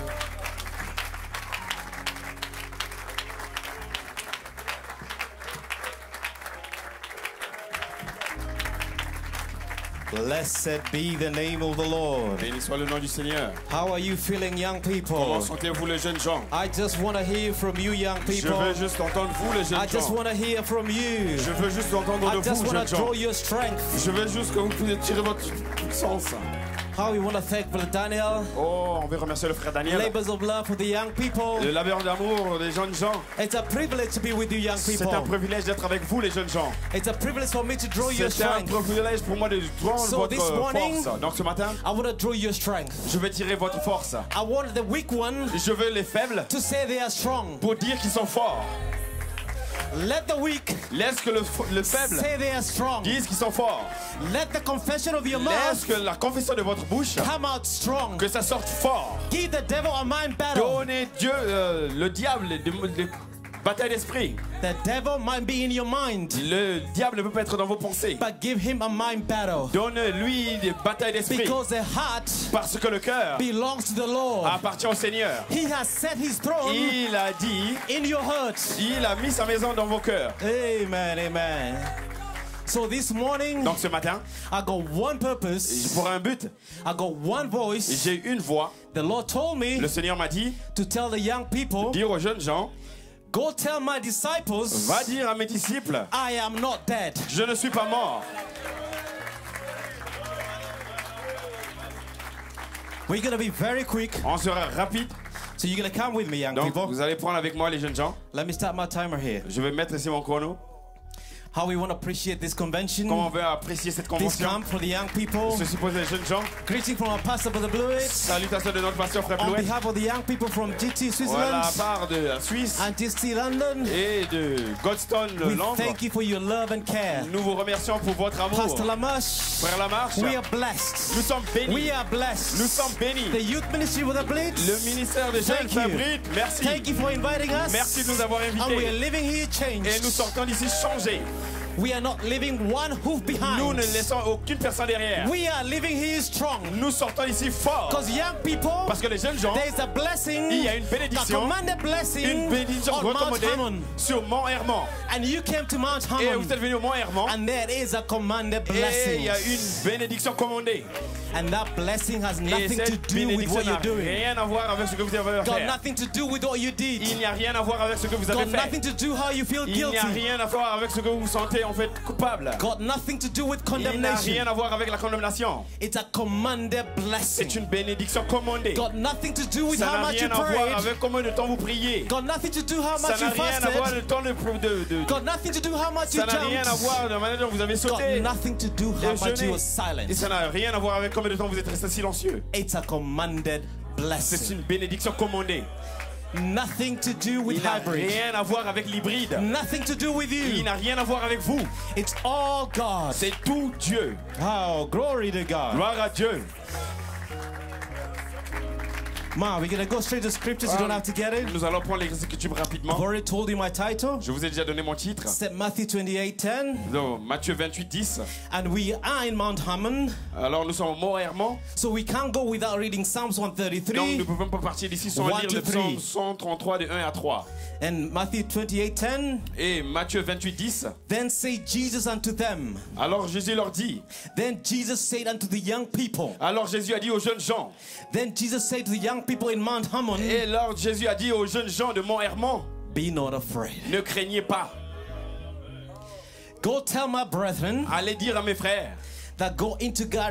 Blessed be the name of the Lord. Béni soit le nom du Seigneur. How are you feeling, young Comment people? sentez-vous les jeunes gens? I just want to hear from you, young Je people. veux juste entendre vous les jeunes I just gens. want to hear from you. Je veux juste entendre I de just vous want jeunes to gens. draw your strength. Je veux juste que vous puissiez tirer votre puissance. How we want to thank Brother Daniel. Oh, on veut remercier le frère Daniel. Labors of love for the young people. Le labeur d'amour des jeunes gens. It's a privilege to be with you, young C'est people. un privilège d'être avec vous les jeunes gens. It's a privilege for me to draw your C'est un strength. privilège pour moi de prendre So this votre morning- force. Donc ce matin, I want to draw your strength. je vais tirer votre force. I want the weak one Je veux les faibles to say they are strong. pour dire qu'ils sont forts. Let the weak Laisse que le faible say they are strong. dise qu'ils sont forts. Let the confession of your Laisse mouth que la confession de votre bouche, come out strong. que ça sorte fort. Give the devil a mind battle. Donnez Dieu, le diable, des batailles d'esprit. The devil might be in your mind, Le diable ne peut pas être dans vos pensées. but give him a mind battle. Donne-lui des batailles d'esprit. Because the heart Parce que le cœur belongs to the Lord. appartient au Seigneur. He has set his throne Il a dit, in your heart. il a mis sa maison dans vos cœurs. Amen, amen. So this morning, Donc ce matin, I got one purpose. pour un but, I got one voice. j'ai une voix. The Lord told me Le Seigneur m'a dit, to tell the young people, dire aux jeunes gens, go tell my disciples, va dire à mes disciples, I am not dead. je ne suis pas mort. We're going to be very quick. On sera rapide. So you're going to come with me, young Donc people. vous allez prendre avec moi les jeunes gens. Let me start my timer here. Je vais mettre ici mon chrono. How we want to appreciate this convention, Comment on veut apprécier cette this convention. camp for the young people. Ceci pour les jeunes gens. Greeting from our pastor, Brother Blewett. Salutations de notre pasteur frère On Blouet. behalf of the young people from GT Voilà, à Switzerland part de la Suisse and GT London, et de Godstone, we Londres. thank you for your love and care. Nous vous remercions pour votre amour. Pastor Lamarche, Frère Lamarche, we are blessed. nous sommes bénis. We are blessed. Nous sommes bénis. The youth ministry with a blitz. Le ministère des jeunes Thank you. Fabrique, merci. Thank you for inviting us. Merci de nous avoir And we are invités. living here changed. Et nous sortons d'ici changés. We are not leaving one hoof behind. Nous ne laissons aucune personne derrière. We are living here strong. Nous sortons d'ici forts. Because young people, Parce que les jeunes gens, there is a blessing, il y a une a bénédiction, commanded blessing une bénédiction on Mount recommandée Hermon. sur Mont Hermon. And you came to Mount Et Hermon. vous êtes venus au Mont Hermon. And there is a commanded Et blessing. il y a une bénédiction commandée. And that blessing has Et nothing to cette do with bénédiction what n'a you're doing. rien à voir avec ce que vous avez à Got faire. nothing to do with what you Il did. n'y a rien à voir avec ce que vous avez Got fait. nothing to do how you feel Il n'y a guilty. rien à voir avec ce que vous vous sentez en fait coupable. Got nothing to do with Il n'a condemnation. rien à voir avec la condamnation. It's a commanded blessing. C'est une bénédiction commandée. Got nothing to do with Ça how n'a much you rien à voir prayed. avec combien de temps vous priez. Got nothing to do how Ça much n'a you rien à voir fasted. le temps de Got nothing to do how much you ça n'a rien à jumped. voir de la manière dont vous avez Got sauté. nothing to do how Et much you jeûné. were silent. Et ça n'a rien à voir avec combien de temps vous êtes resté silencieux. It's a commanded C'est blessing. une bénédiction commandée. Nothing to do with Il n'a hybrid. rien à voir avec l'hybride. Nothing to do with Il you. n'a rien à voir avec vous. It's all God. C'est tout Dieu. Oh, glory to God. Gloire à Dieu. Ma, we're going to go straight to scriptures. You don't have to get it. Nous allons prendre les écritures I've rapidement. already told you my title. Je vous ai déjà donné mon titre. C'est Matthew 28:10. Donc, Matthieu 28:10. And we are in Mount Hammon. Alors nous sommes au Mont Hermon. So we can't go without reading Psalms Donc nous 133. ne pouvons pas partir d'ici sans One, lire two, le psaume three. 133 de 1 à 3. And Matthew 28:10. Et Matthieu 28:10. Then said Jesus unto them. Alors Jésus leur dit. Then Jesus said unto the young people. Alors Jésus a dit aux jeunes gens. Then Jesus said to the young people in Mount Hammon. Et alors Jésus a dit aux jeunes gens de Mont Hermon. Be not afraid. Ne craignez pas. Go tell my brethren Allez dire à mes frères that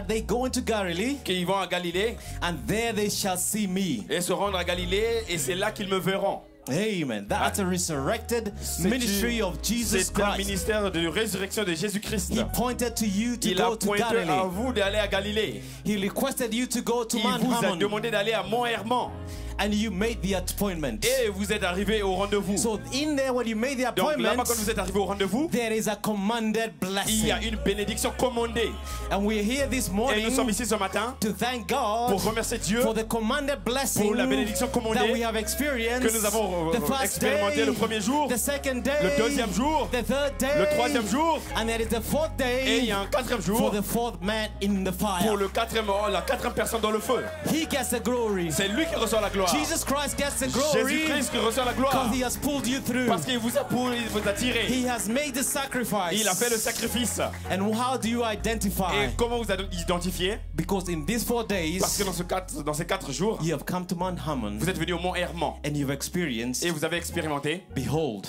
they go into Galilee, qu'ils vont à Galilée and there they shall see me. et se rendre à Galilée et c'est là qu'ils me verront. Amen. That's a resurrected ministry of Jesus C'est un Christ. ministère de résurrection de Jésus-Christ. He pointed to you to Il a go to pointé à Galilee. vous d'aller à Galilée. He requested you to go to Il Mount vous a Hammon, demandé d'aller à Mont Hermon and you made the appointment. et vous êtes arrivé au rendez-vous. So in there, when you made the Donc appointment, là-bas, quand vous êtes arrivé au rendez-vous, there is a commanded il y a blessing. une bénédiction commandée. And we're here this Et nous sommes morning ici ce matin to thank God pour remercier Dieu for the commanded blessing pour la bénédiction commandée that we have que experienced. nous avons The first expérimenté day, le premier jour, the second day, le deuxième jour, the third day, le troisième jour, and there is the fourth et il y day a un quatrième for jour the fourth man in the pour fire. le quatrième, la quatrième personne dans le feu. He gets the glory. C'est lui qui reçoit la gloire. Jesus Christ gets the glory Jésus-Christ qui reçoit la gloire because he has pulled you through. parce qu'il vous a tiré. He has made the sacrifice. Il a fait le sacrifice. And how do you identify? Et comment vous identifiez? Because in these 4 days, Parce que dans ces 4 jours, you have come to Mount Hammon vous êtes venu au Mont Hermon and you've experienced, et vous avez expérimenté. behold,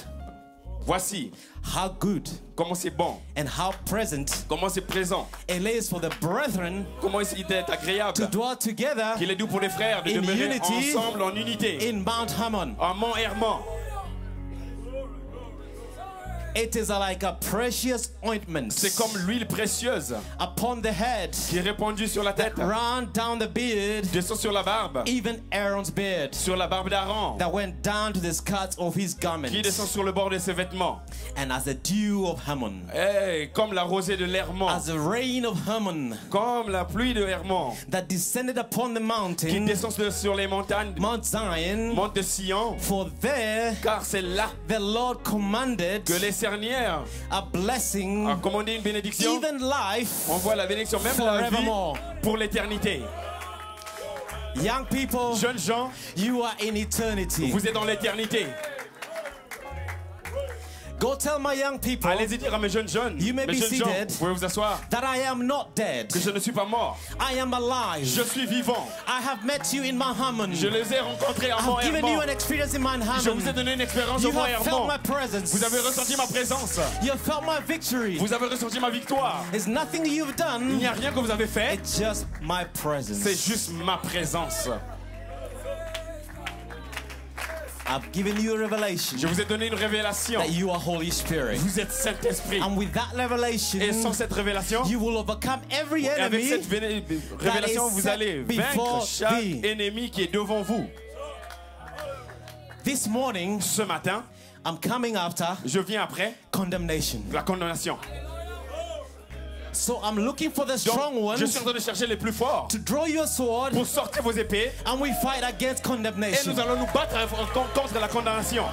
Voici how good comment c'est bon, and how present comment c'est présent, it is for the brethren comment il est agréable, to dwell together qu'il est doux pour les frères de in demeurer unity ensemble en unité. in Mount Hammon. En Mont Hermon, It is like a precious ointment c'est comme l'huile précieuse upon the head, qui est répandue sur la tête, run down the beard, descend sur la barbe, even Aaron's beard, sur la barbe d'Aaron, that went down to the skirts of his garment, qui descend sur le bord de ses vêtements. and as the dew of Hammon, Et comme la rosée de l'Hermon, as the rain of Hammon comme la pluie de Hermon, that descended upon the qui mountain, descend sur les montagnes, Mount Zion, monte de Sion, for there car c'est là the Lord commanded que les cernières a blessing, a commandé une bénédiction. even life, On voit la bénédiction, même la vie forevermore. pour l'éternité. Young people, Jeunes gens, you are in eternity. vous êtes dans l'éternité. Go tell my young people Allez-y dire à mes jeunes jeunes, You may mes be jeunes gens, seated. vous pouvez vous asseoir, that I am not dead. que je ne suis pas mort. I am alive. Je suis vivant. I have met you in Mount Hammon. Je les ai rencontrés à Mont I've given you Hermon. an experience in Mount Je vous ai Hammon. donné une expérience au You Mont have felt Hermon. my presence. Vous avez ressenti ma présence. You have felt my victory. Vous avez ressenti ma victoire. It's nothing you've Il done. n'y a rien que vous avez fait. It's just my presence. C'est juste ma présence. I've given you a revelation Je vous ai donné une révélation. that you are Holy Spirit. Vous êtes Saint-Esprit. And with that revelation, Et sans cette révélation, you will overcome every et avec enemy. cette révélation, vous allez before vaincre chaque thee. ennemi qui est devant vous. This morning, Ce matin, I'm coming after je viens après condemnation. la condamnation. So I'm looking for the strong Donc, je ones suis en train de chercher les plus forts to draw your sword, pour sortir vos épées and we fight against et condemnation. nous allons nous battre contre la condamnation.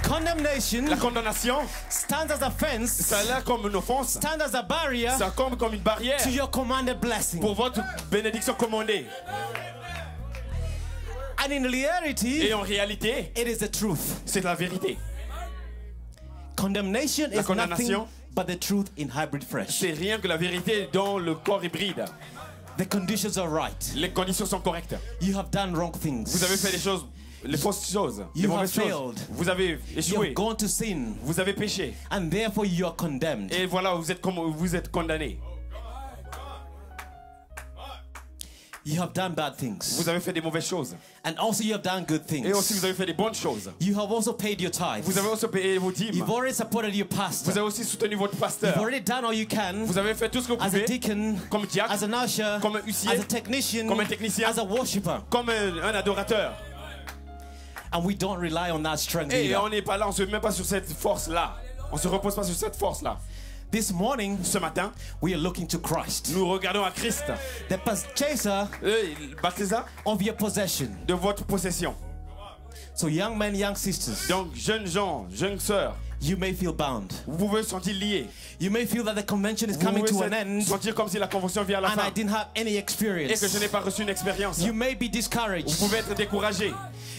Condemnation La condamnation, stands as a fence, ça a l'air comme une offense, stands as a barrier ça comme une barrière to your commanded blessing. pour votre bénédiction commandée. And in reality, Et en réalité, it is the truth. c'est la vérité. Condemnation La is condamnation, nothing but the truth in hybrid fresh. c'est rien que la vérité dans le corps hybride. The conditions are right. Les conditions sont correctes. You have done wrong things. Vous avez fait les choses, les fausses choses, les You mauvaises have choses. failed. Vous avez You échoué. have gone to sin, Vous avez péché. and therefore you are condemned. Et voilà, vous êtes condamné. You have done bad things. Vous avez fait des mauvaises choses. And also you have done good Et aussi, things. vous avez fait des bonnes choses. You have also paid your tithes. Vous avez aussi payé vos dîmes. You've already supported your Vous pastor. avez aussi soutenu votre You've pasteur. already done all you can Vous avez fait tout ce que vous as a pouvez. deacon, Comme diacre, as an usher, comme un huissier, as a technician, comme un technicien, as a worshipper. comme un adorateur. And we don't rely on that strength Et either. on n'est pas là, on ne se met pas sur cette force-là. On ne se repose pas sur cette force-là. This morning, Ce matin, we are looking to Christ, nous regardons à Christ, the purchaser baptisa of your possession. de votre possession. So young men, young sisters, Donc, jeunes gens, jeunes sœurs, you may feel bound. vous pouvez vous sentir liés. You may feel that the convention is Vous coming pouvez to an end sentir comme si la convention vient à la and I fin didn't have any et que je experience. n'ai pas reçu une expérience. You may be discouraged. Vous pouvez être découragé.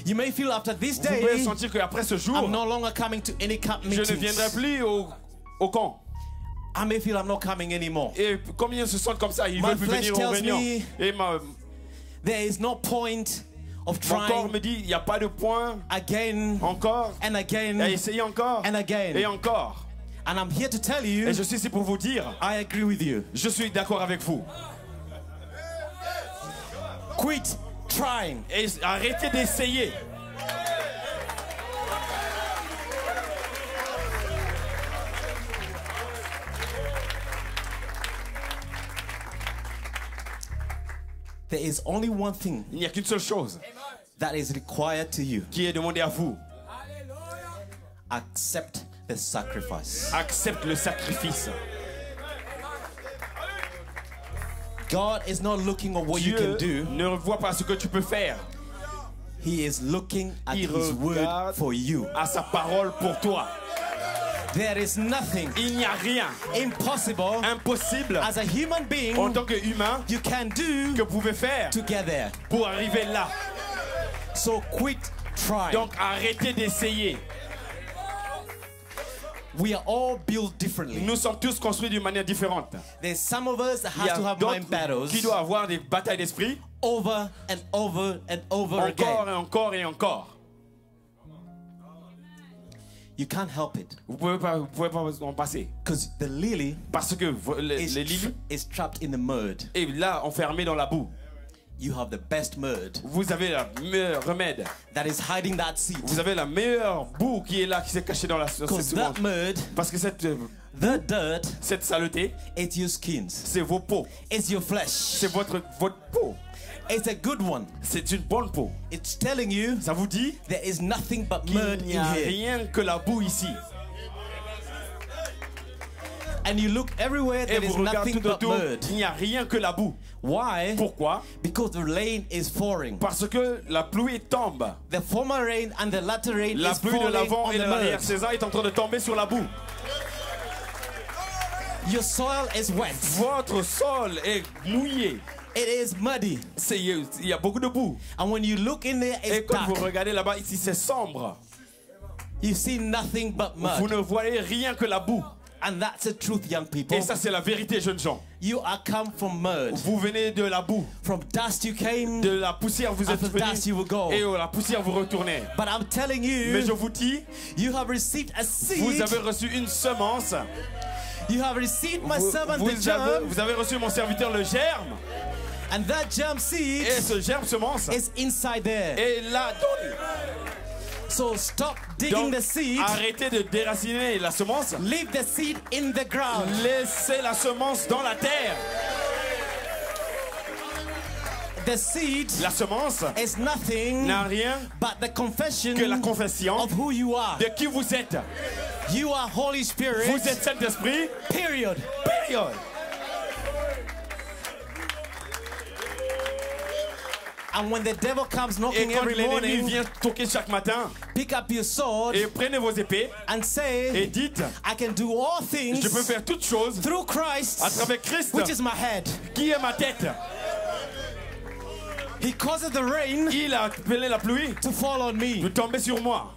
You may feel after this Vous pouvez day, sentir qu'après ce jour, I'm no longer coming to any camp je ne viendrai meetings. plus au camp. I may feel I'm not coming anymore. Et combien se sentent comme ça? Ils My veulent plus flesh venir aux tells réunions. me Et there is no point of mon corps trying me dit, il n'y a pas de point. again Encore. and again Et essayez encore. and again. Et encore. And I'm here to tell Et you, je suis ici pour vous dire, I agree with you. je suis d'accord avec vous. Quit trying. Et arrêtez d'essayer. There is only one thing Il n'y a qu'une seule chose that is required to you. qui est demandée à vous. Accept the sacrifice. Accepte le sacrifice. God is not looking at what you can Dieu do. ne voit pas ce que tu peux faire. He is looking at Il His word regarde for you. à sa parole pour toi. There is nothing Il n'y a rien impossible impossible as a human being en tant qu'humain you can do que vous pouvez faire to get there. pour arriver là. So quit trying. Donc arrêtez d'essayer. We are all built differently. Nous sommes tous construits d'une manière différente. There's some of us that Il y have to a have mind d'autres battles qui doivent avoir des batailles d'esprit over and over and over encore again. et encore et encore. You can't help it Vous pouvez pas en passer. because the lily Parce que les is, lilies is trapped in the mud. est là enfermé dans la boue. You have the best mud Vous avez le meilleur remède. that is hiding that seed. Vous avez la meilleure boue qui est là, qui s'est cachée dans la Because semence. that mud, Parce que the dirt, cette saleté, it's your skins. c'est vos peaux. It's your flesh. C'est votre peau. It's a good one. C'est une bonne peau. It's telling you Ça vous dit there is nothing but qu'il mud n'y in a here. rien que la boue ici. And you look everywhere, Et there is vous regardez nothing tout but autour, mud. il n'y a rien que la boue. Why? Pourquoi? Because the rain is pouring. Parce que la pluie tombe. The former rain and the latter rain La is pluie de falling l'avant on et de the l'arrière mud. saison est en train de tomber sur la boue. Your soil is wet. Votre sol est mouillé. It is muddy. Il y a beaucoup de boue. And when you look in there, Et it's quand vous dark. regardez là-bas, ici c'est sombre. You see nothing but Vous mud. ne voyez rien que la boue. And that's the truth, young people. Et ça c'est la vérité, jeunes gens. You are come from mud. Vous venez de la boue. From dust you came, De la poussière vous êtes and from dust you will venus. go. Et la poussière vous retournez. But I'm telling Mais je you, vous dis, you have received a vous seed. avez reçu une semence. You have received my servant, the Vous avez germ. reçu mon serviteur le germe. And that germ seed Et ce germe semence is inside there. est là. So stop digging Donc, the seed. arrêtez de déraciner la semence. Leave the seed in the ground. Laissez la semence dans la terre. The seed La semence is nothing n'a rien but the confession que la confession of who you are. de qui vous êtes. You are Holy Spirit. Vous êtes Saint-Esprit. Period. Période. And when the devil comes Et knocking quand every l'ennemi morning, vient toquer chaque matin, pick up your sword et prenez vos épées and et say, dites, I can do all things je peux faire toutes choses through Christ, à travers Christ, which is my head. qui est ma tête. He causes the rain Il a appelé la pluie to fall on de me. tomber sur moi.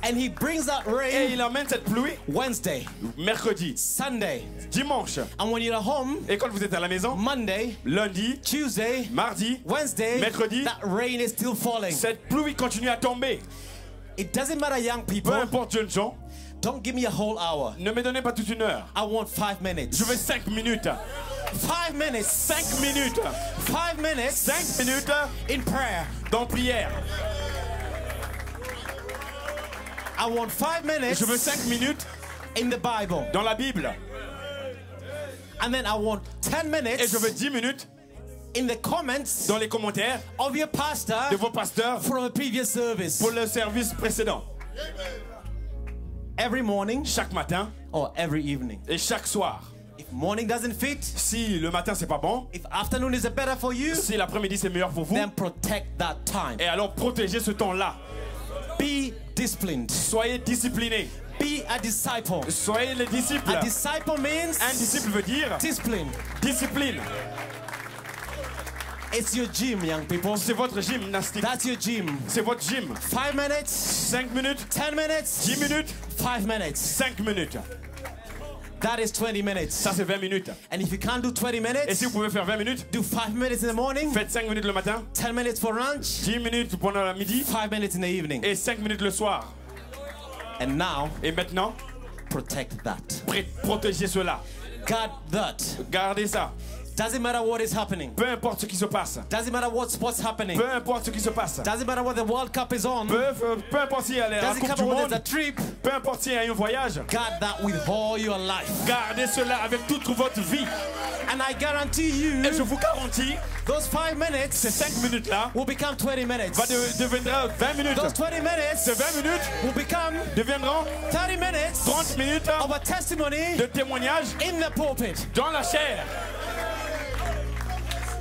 And he brings that Et rain il amène cette pluie Wednesday, mercredi, Sunday. dimanche. And when you're at home, Et quand vous êtes à la maison, Monday, lundi, Tuesday, mardi, Wednesday, mercredi, that rain is still falling. cette pluie continue à tomber. It doesn't matter, young Peu people. importe, jeunes gens, Don't give me a whole hour. ne me donnez pas toute une heure. I want 5 minutes. Je veux 5 minutes. 5 minutes. 5 minutes. 5 minutes 5 minutes in prayer. dans prière. I want 5 minutes Je veux 5 minutes in the Bible. dans la Bible. And then I want 10 Et minutes je veux 10 minutes in the comments dans les commentaires of your pastor de vos pasteurs from a previous service. pour le service précédent. every morning chaque matin or every evening. et chaque soir. If morning doesn't fit, Si le matin c'est pas bon, if afternoon is better for you, si l'après-midi c'est meilleur pour vous, then protect that time. et alors protégez ce temps-là. Be disciplined. Soyez disciplinés. Be a disciple. Soyez les disciples. A disciple means Un disciple veut dire discipline. discipline. It's your gym, young people. C'est votre gymnastique. That's your gym. C'est votre gym. 5 minutes, 5 minutes, 10 minutes, 10 minutes, 5 minutes. 5 minutes. That is 20 minutes. Ça c'est 20 minutes. And if you can't do 20 Et minutes, si vous pouvez faire 20 minutes, do 5 minutes in the morning, faites 5 minutes le matin, 10 minutes for lunch, 10 minutes pendant la midi 5 minutes in the evening. et 5 minutes le soir. And now, Et maintenant, protect that. protégez cela. Guard that. Gardez ça. Doesn't matter what is happening. Peu importe ce qui se passe. Doesn't matter what sport's happening. Peu importe ce qui se passe. Doesn't matter what the World Cup is on. Peu importe s'il y a la Doesn't Coupe du matter whether Monde. it's a trip. Peu importe s'il y a un voyage. Guard that with all your life. Gardez cela avec toute votre vie. And I guarantee you, Et je vous garantis, those 5 minutes ces 5 minutes-là will become 20 minutes. deviendra 20 minutes. Those 20 minutes Ces 20 minutes will become deviendront 30 minutes 30 minutes of a testimony de témoignage in the pulpit. dans la chair.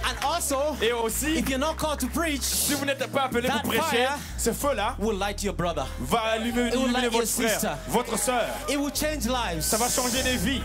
And also, Et aussi, if you're not called to preach, si vous n'êtes pas appelé that pour prêcher, fire ce feu-là will light your brother. va illuminer will light votre your sister. frère, votre soeur. It will change lives. Ça va changer des vies.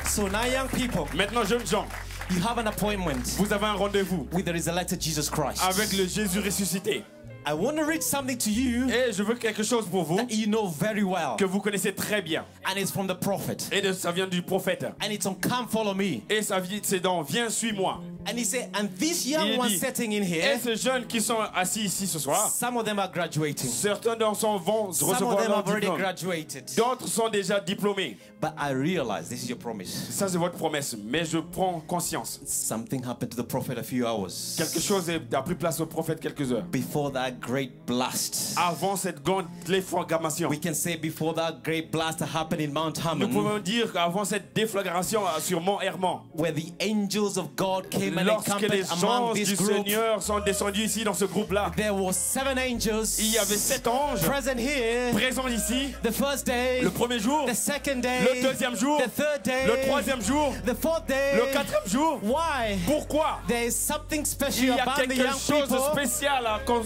So now, young people, Maintenant, jeunes gens, you have an appointment vous avez un rendez-vous with the resurrected Jesus Christ. avec le Jésus ressuscité. I want to read something to you Et je veux quelque chose pour vous that you know very well. que vous connaissez très bien. And it's from the prophet. Et ça vient du prophète. And it's on Come Follow Me. Et c'est dans Viens, suis-moi. And he said, and these young Il ones dit, sitting in et here, ces jeunes qui sont assis ici ce soir, some of them are graduating. certains d'entre eux vont Some of recevoir them leur have already diplôme. graduated. D'autres sont déjà diplômés. But I realize this is your promise. Ça, c'est votre promesse. Mais je prends conscience. Something happened to the prophet a few hours Quelque chose a pris place au prophète quelques heures. before that great blast. Avant cette grande déflagration. We can say before that great blast happened in Mount Nous Hermon, pouvons dire qu'avant cette déflagration sur Mont Hermon, where the angels of God came and lorsque encamped les among anges this du group, Seigneur sont descendus ici dans ce groupe-là, there were 7 angels il y avait 7 anges present here. présents ici. The first day, Le premier jour, the second day, le deuxième jour, the third day, le troisième jour, the fourth day. le quatrième jour. Why? Pourquoi? There is something Il special y a about the quelque young chose de people spécial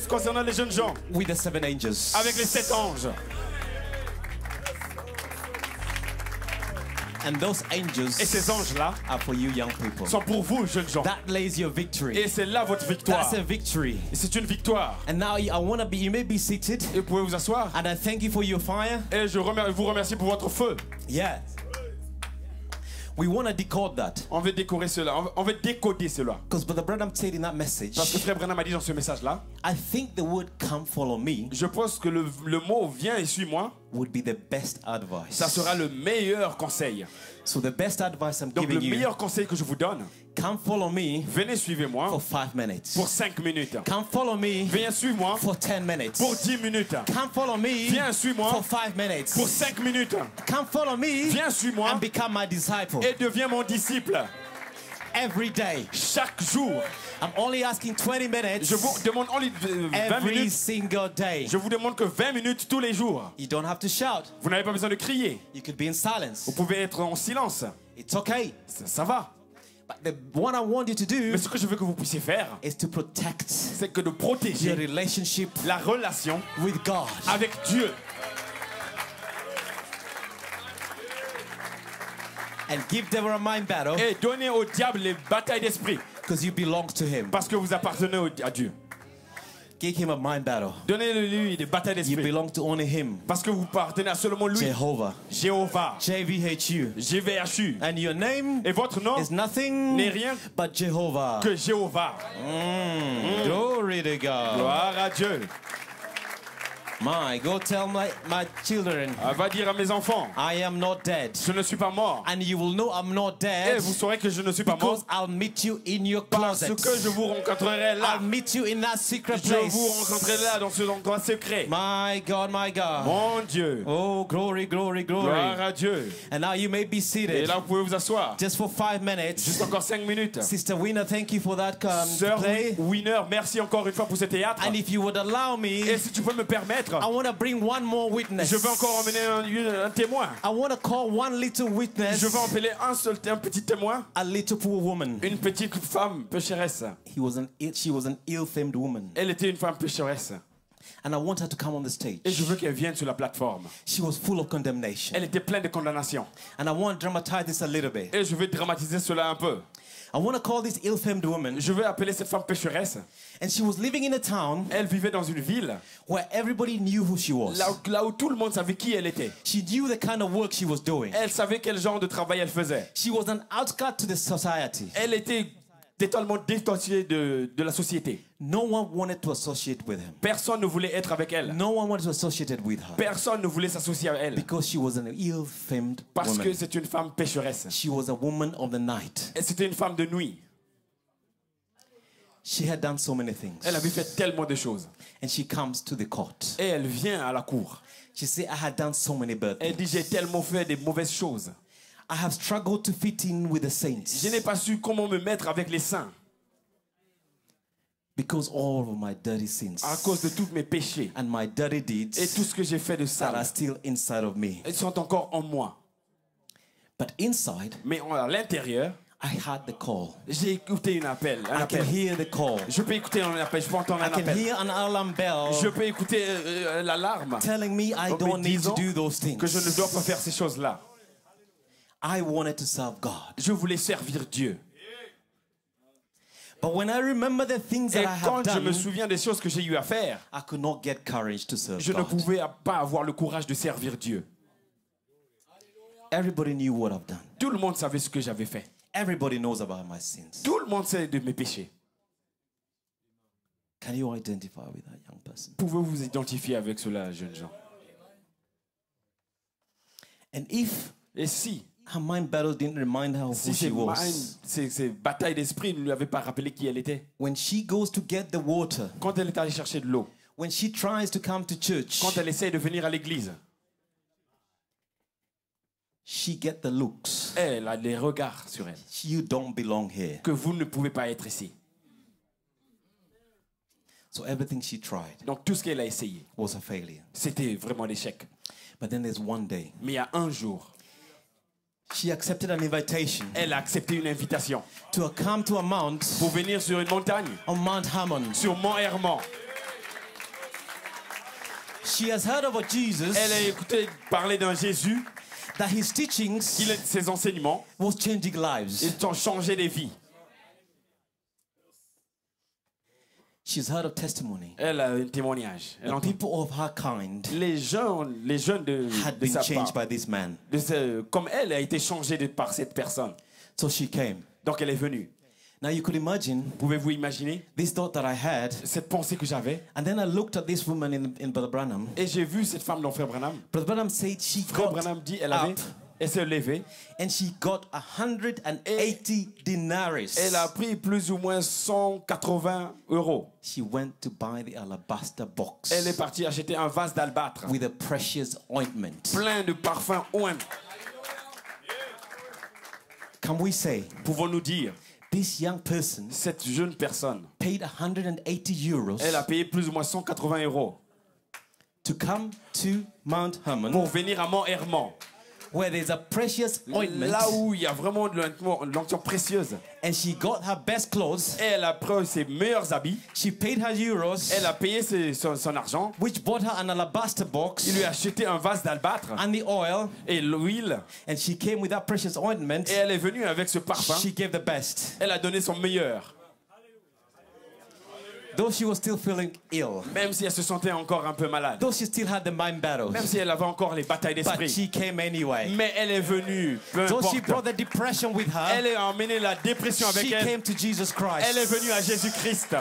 concernant les jeunes gens with the 7 angels. avec les 7 anges. And those angels Et ces anges-là are for you young people. sont pour vous, jeunes gens. That lays your victory. Et c'est là votre victoire. That's a victory. Et c'est une victoire. And now I want to be, you may be seated. Et vous pouvez vous asseoir. And I thank you for your fire. Et je vous remercie pour votre feu. Yeah. We want to decode that. On veut décorer cela. On veut décoder cela. Because Brother Branham said in that message, Parce que Frère Branham a dit dans ce message-là, I think the word come follow me je pense que le mot viens et suis-moi, would be the best advice. ça sera le meilleur conseil. So the best advice I'm Donc le giving you, meilleur conseil que je vous donne, come follow me venez suivez-moi for 5 minutes. pour 5 minutes. Come follow me Viens suis-moi for 10 minutes. pour 10 minutes. Come follow me Viens suis-moi for 5 minutes. pour 5 minutes. Come follow me Viens suis-moi and become my disciple. et deviens mon disciple. Every day. Chaque jour, I'm only asking 20 minutes je vous demande only 20 every minutes. single day. Je vous demande que 20 minutes tous les jours. You don't have to shout. Vous n'avez pas besoin de crier. You could be in silence. Vous pouvez être en silence. It's okay. Ça va. But what I want you to do Mais ce que je veux que vous puissiez faire, is to protect c'est que de your protéger relationship la relation with God. avec Dieu. And give devil a mind battle Et donner au diable les batailles d'esprit. because you belong to him. Parce que vous appartenez à Dieu. Give him a mind battle. Donnez-lui des batailles You d'esprit. belong to only him. Parce que vous appartenez à seulement lui. Jehovah. Jéhovah. JVHU. JVHU. And your name Et votre nom is nothing n'est rien but Jehovah. que Jéhovah. Glory to God. Gloire à Dieu. Go tell my children, Va dire à mes enfants, I am not dead. je ne suis pas mort. And you will know I'm not Et dead vous saurez que je ne suis pas mort because I'll meet you in your parce closet. que je vous rencontrerai là. I'll meet you in that secret Je place. vous rencontrerai là dans ce endroit secret. My God, my God. Mon Dieu. Oh, glory, glory, glory. Gloire à Dieu. And now you may be Et seated là, vous pouvez vous asseoir. just for 5 minutes. Juste encore 5 minutes. Sister Wina, thank you for that Sœur play. Winner, merci encore une fois pour ce théâtre. And if you would allow me, Et si tu peux me permettre, I want to bring one more witness. je veux encore emmener un témoin. I want to call one little witness Je veux appeler un petit témoin. a little poor woman. Une petite femme pécheresse. She was an ill-famed woman. Elle était une femme pécheresse. And I want her to come on the stage. Et je veux qu'elle vienne sur la plateforme. She was full of condemnation. Elle était pleine de condamnation. And I want to dramatize this a little bit. Et je vais dramatiser cela un peu. I want to call this ill-famed woman. Je vais appeler cette femme pécheresse. And she was living in a town Elle vivait dans une ville where everybody knew who she was. là où tout le monde savait qui elle était. She knew the kind of work she was doing. Elle savait quel genre de travail elle faisait. She was an outcast to the society. Elle était totalement dissociée de la société. No one wanted to associate with him. Personne ne voulait être avec elle. No one wanted to associate with her. Personne ne voulait s'associer à elle. Because she was an ill-famed Parce woman. que c'est une femme pécheresse. She was a woman of the night. Et c'était une femme de nuit. She had done so many things. Elle avait fait tellement de choses. And she comes to the court. Et elle vient à la cour. She said, I had done so many bad Elle dit, things. j'ai tellement fait des mauvaises choses. I have struggled to fit in with the saints. Je n'ai pas su comment me mettre avec les saints. Because all of my dirty sins À cause de tous mes péchés. and my dirty Et deeds tout ce que j'ai fait de that are sale. still inside of me. Ils sont encore en moi. But inside, Mais à l'intérieur, I had the call. j'ai écouté un appel. I can hear the call. Je peux écouter un appel. Je peux entendre I un can appel. hear an alarm bell Je peux écouter l'alarme. telling me I Me don't need to disant do those things. que je ne dois pas faire ces choses-là. I wanted to serve God. Je voulais servir Dieu. But when I remember the things Et that I have quand je me done, souviens des choses que j'ai eu à faire, I could not get courage to serve je ne God. pouvais pas avoir le courage de servir Dieu. Everybody knew what I've done. Tout le monde savait ce que j'avais fait. Everybody knows about my sins. Tout le monde sait de mes péchés. Can you identify with that young person? Pouvez-vous vous identifier avec cela, jeunes gens? And if Et si her mind battle didn't remind her of who she was, ces batailles d'esprit ne lui avaient pas rappelé qui elle était. when she goes to get the water, Quand elle est allée chercher de l'eau, when she tries to come to church, quand elle essaie de venir à l'église, she get the looks. elle a des regards sur elle. You don't belong here. Que vous ne pouvez pas être ici. So everything she tried Donc tout ce qu'elle a essayé, was a failure. c'était vraiment l'échec. But then there's one day, Mais il y a un jour, she accepted an invitation elle a accepté une invitation to come to a mount pour venir sur une montagne, on Mount Hermon. sur Mont Hermon. She has heard about Jesus, Elle a écouté parler d'un Jésus, that his teachings ses enseignements, was changing lives. ils ont changé les vies. She's heard of testimony. Elle a un témoignage. Elle The entend- people of her kind les jeunes de had de been sa changed part, by this man. comme elle a été changée par cette personne. So she came. Donc elle est venue. Now you could imagine Pouvez-vous imaginer this thought that I had, cette pensée que j'avais? and then I looked at this woman in Brother Branham. Et j'ai vu cette femme dans Frère Branham. Brother Branham said she Frère got Branham dit up elle s'est levée. and she got 180 denarii. Elle a pris plus ou moins 180 €. She went to buy the alabaster box Elle est partie acheter un vase d'albâtre with a precious ointment. plein de parfums oint. Can we say Pouvons-nous dire, this young person cette jeune personne, paid 180 euros elle a payé plus ou moins 180 € to come to Mount Hermon, pour venir à Mont Hermon, where there's a precious ointment, là où il y a vraiment de l'onction précieuse. and she got her best clothes. Et elle a pris ses meilleurs habits. She paid her euros, Elle a payé son argent. which bought her an alabaster box Il lui a acheté un vase d'albâtre and the oil, et l'huile. and she came with that precious ointment. Et elle est venue avec ce parfum. She gave the best, Elle a donné son meilleur. though she was still feeling ill, Même si elle se sentait encore un peu malade. though she still had the mind battles, Même si elle avait encore les batailles but d'esprit. she came anyway. Mais elle est venue. Peu Though she importe. brought the depression with her, Elle a emmené la dépression avec she elle. came to Jesus Christ. Elle est venue à Jésus-Christ.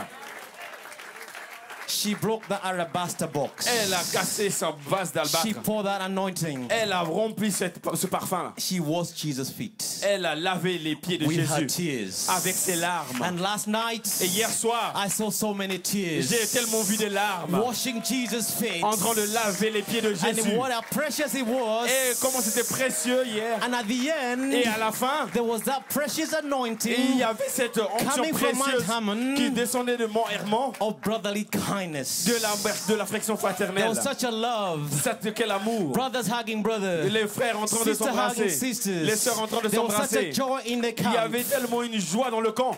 She broke the alabaster box. Elle a cassé son vase She d'albâtre. poured that anointing. Elle a rempli ce parfum-là. She washed Jesus' feet Elle a lavé les pieds de with her Jésus tears. avec ses larmes. And last night, Et hier soir, I saw so many tears. j'ai tellement vu des larmes Washing Jesus' feet. en train de laver les pieds de Jésus. And what a precious it was. Et comment c'était précieux hier. And at the end, Et à la fin, there was that precious il anointing y avait cette onction coming from Mount précieuse Hermon qui descendait de Mont Hermon, of brotherly kindness. de l'affection There fraternelle. was such a love. Quel amour. Brothers hugging brothers. Les frères en train de Sister hugging s'embrasser. sisters. Les sœurs en train de There was such a s'embrasser. joy in the Il y camp. avait tellement une joie dans le camp.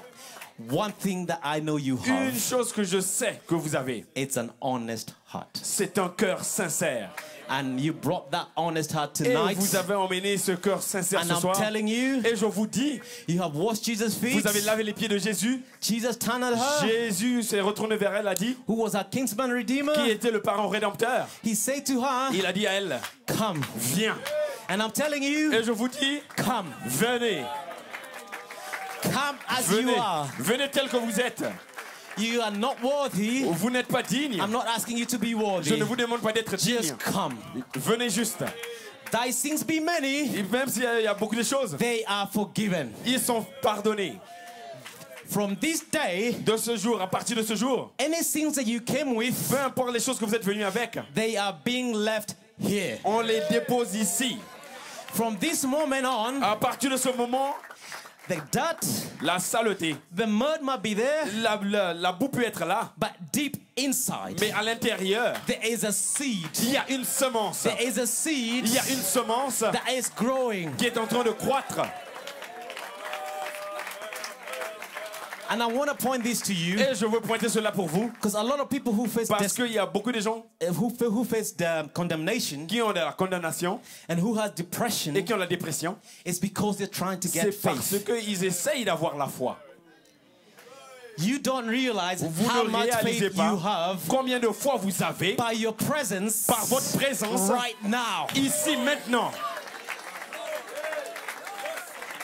One thing that I know you Une have, chose que je sais que vous avez, it's an honest heart. c'est un cœur sincère. And you brought that honest heart Et tonight. vous avez emmené ce cœur sincère And ce I'm soir. telling you, Et je vous dis, you have washed Jesus' feet. vous avez lavé les pieds de Jésus. Jesus turned at her, Jésus s'est retourné vers elle, a dit, who was our kinsman redeemer. qui était le parent rédempteur. He said to her, Il a dit à elle, come. viens. And I'm telling you, Et je vous dis, come. venez. Come as Venez. you are. Venez tel que vous êtes. You are not worthy. Vous n'êtes pas digne. I'm not asking you to be Je worthy. ne vous demande pas d'être digne. Just come. Venez juste. Thy sins be many, Et même s'il y a beaucoup de choses, they are forgiven. ils sont pardonnés. From this day, De ce jour, à partir de ce jour, any sins that you came with, peu importe les choses que vous êtes venus avec, they are being left here. on les dépose ici. From this moment on, À partir de ce moment, the dirt, la saleté, the mud might be there, la boue peut être là, but deep inside, mais à l'intérieur, there is a seed. il y a une semence. There is a seed Il y a une semence that is growing. qui est en train de croître. And I want to point this to you Et je veux pointer cela pour vous, because a lot of people who face parce qu'il y a beaucoup de gens who face the condemnation qui ont de la condamnation and who has depression et qui ont la dépression. is because they're trying to get C'est parce faith. qu'ils essayent d'avoir la foi. You don't realize Vous how ne much réalisez faith pas you have combien de fois vous avez, by your presence par votre présence, right now. ici maintenant.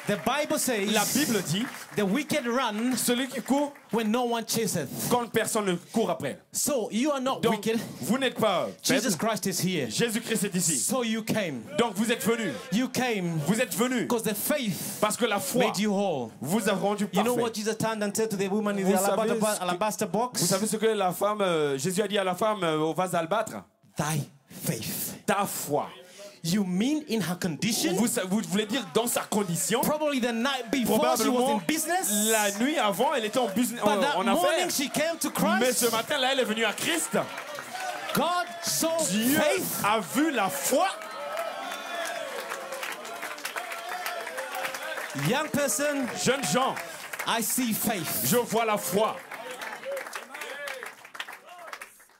The Bible says La Bible dit, the wicked run celui qui court when no one chaseth. quand personne ne court après. So you are not Donc, wicked. vous n'êtes pas faible. Jesus Christ is here. Jésus-Christ est ici. So you came. Donc vous êtes venus. You came Vous êtes venus because the faith parce que la foi made you whole. vous a rendu You know parfait. what Jesus turned and said to the woman in Vous the savez ce que- alabaster box? Vous savez ce que la femme, Jésus a dit à la femme au vase d'albâtre? Thy faith. Ta foi. You mean in her condition? Vous voulez dire dans sa condition? Probably the night before she was in Probablement business. la nuit avant, elle était en business, But that en morning affaires. she came to Mais Christ. ce matin-là, elle est venue à Christ. God saw Dieu faith. a vu la foi. Young person, Jeunes gens, I see faith. je vois la foi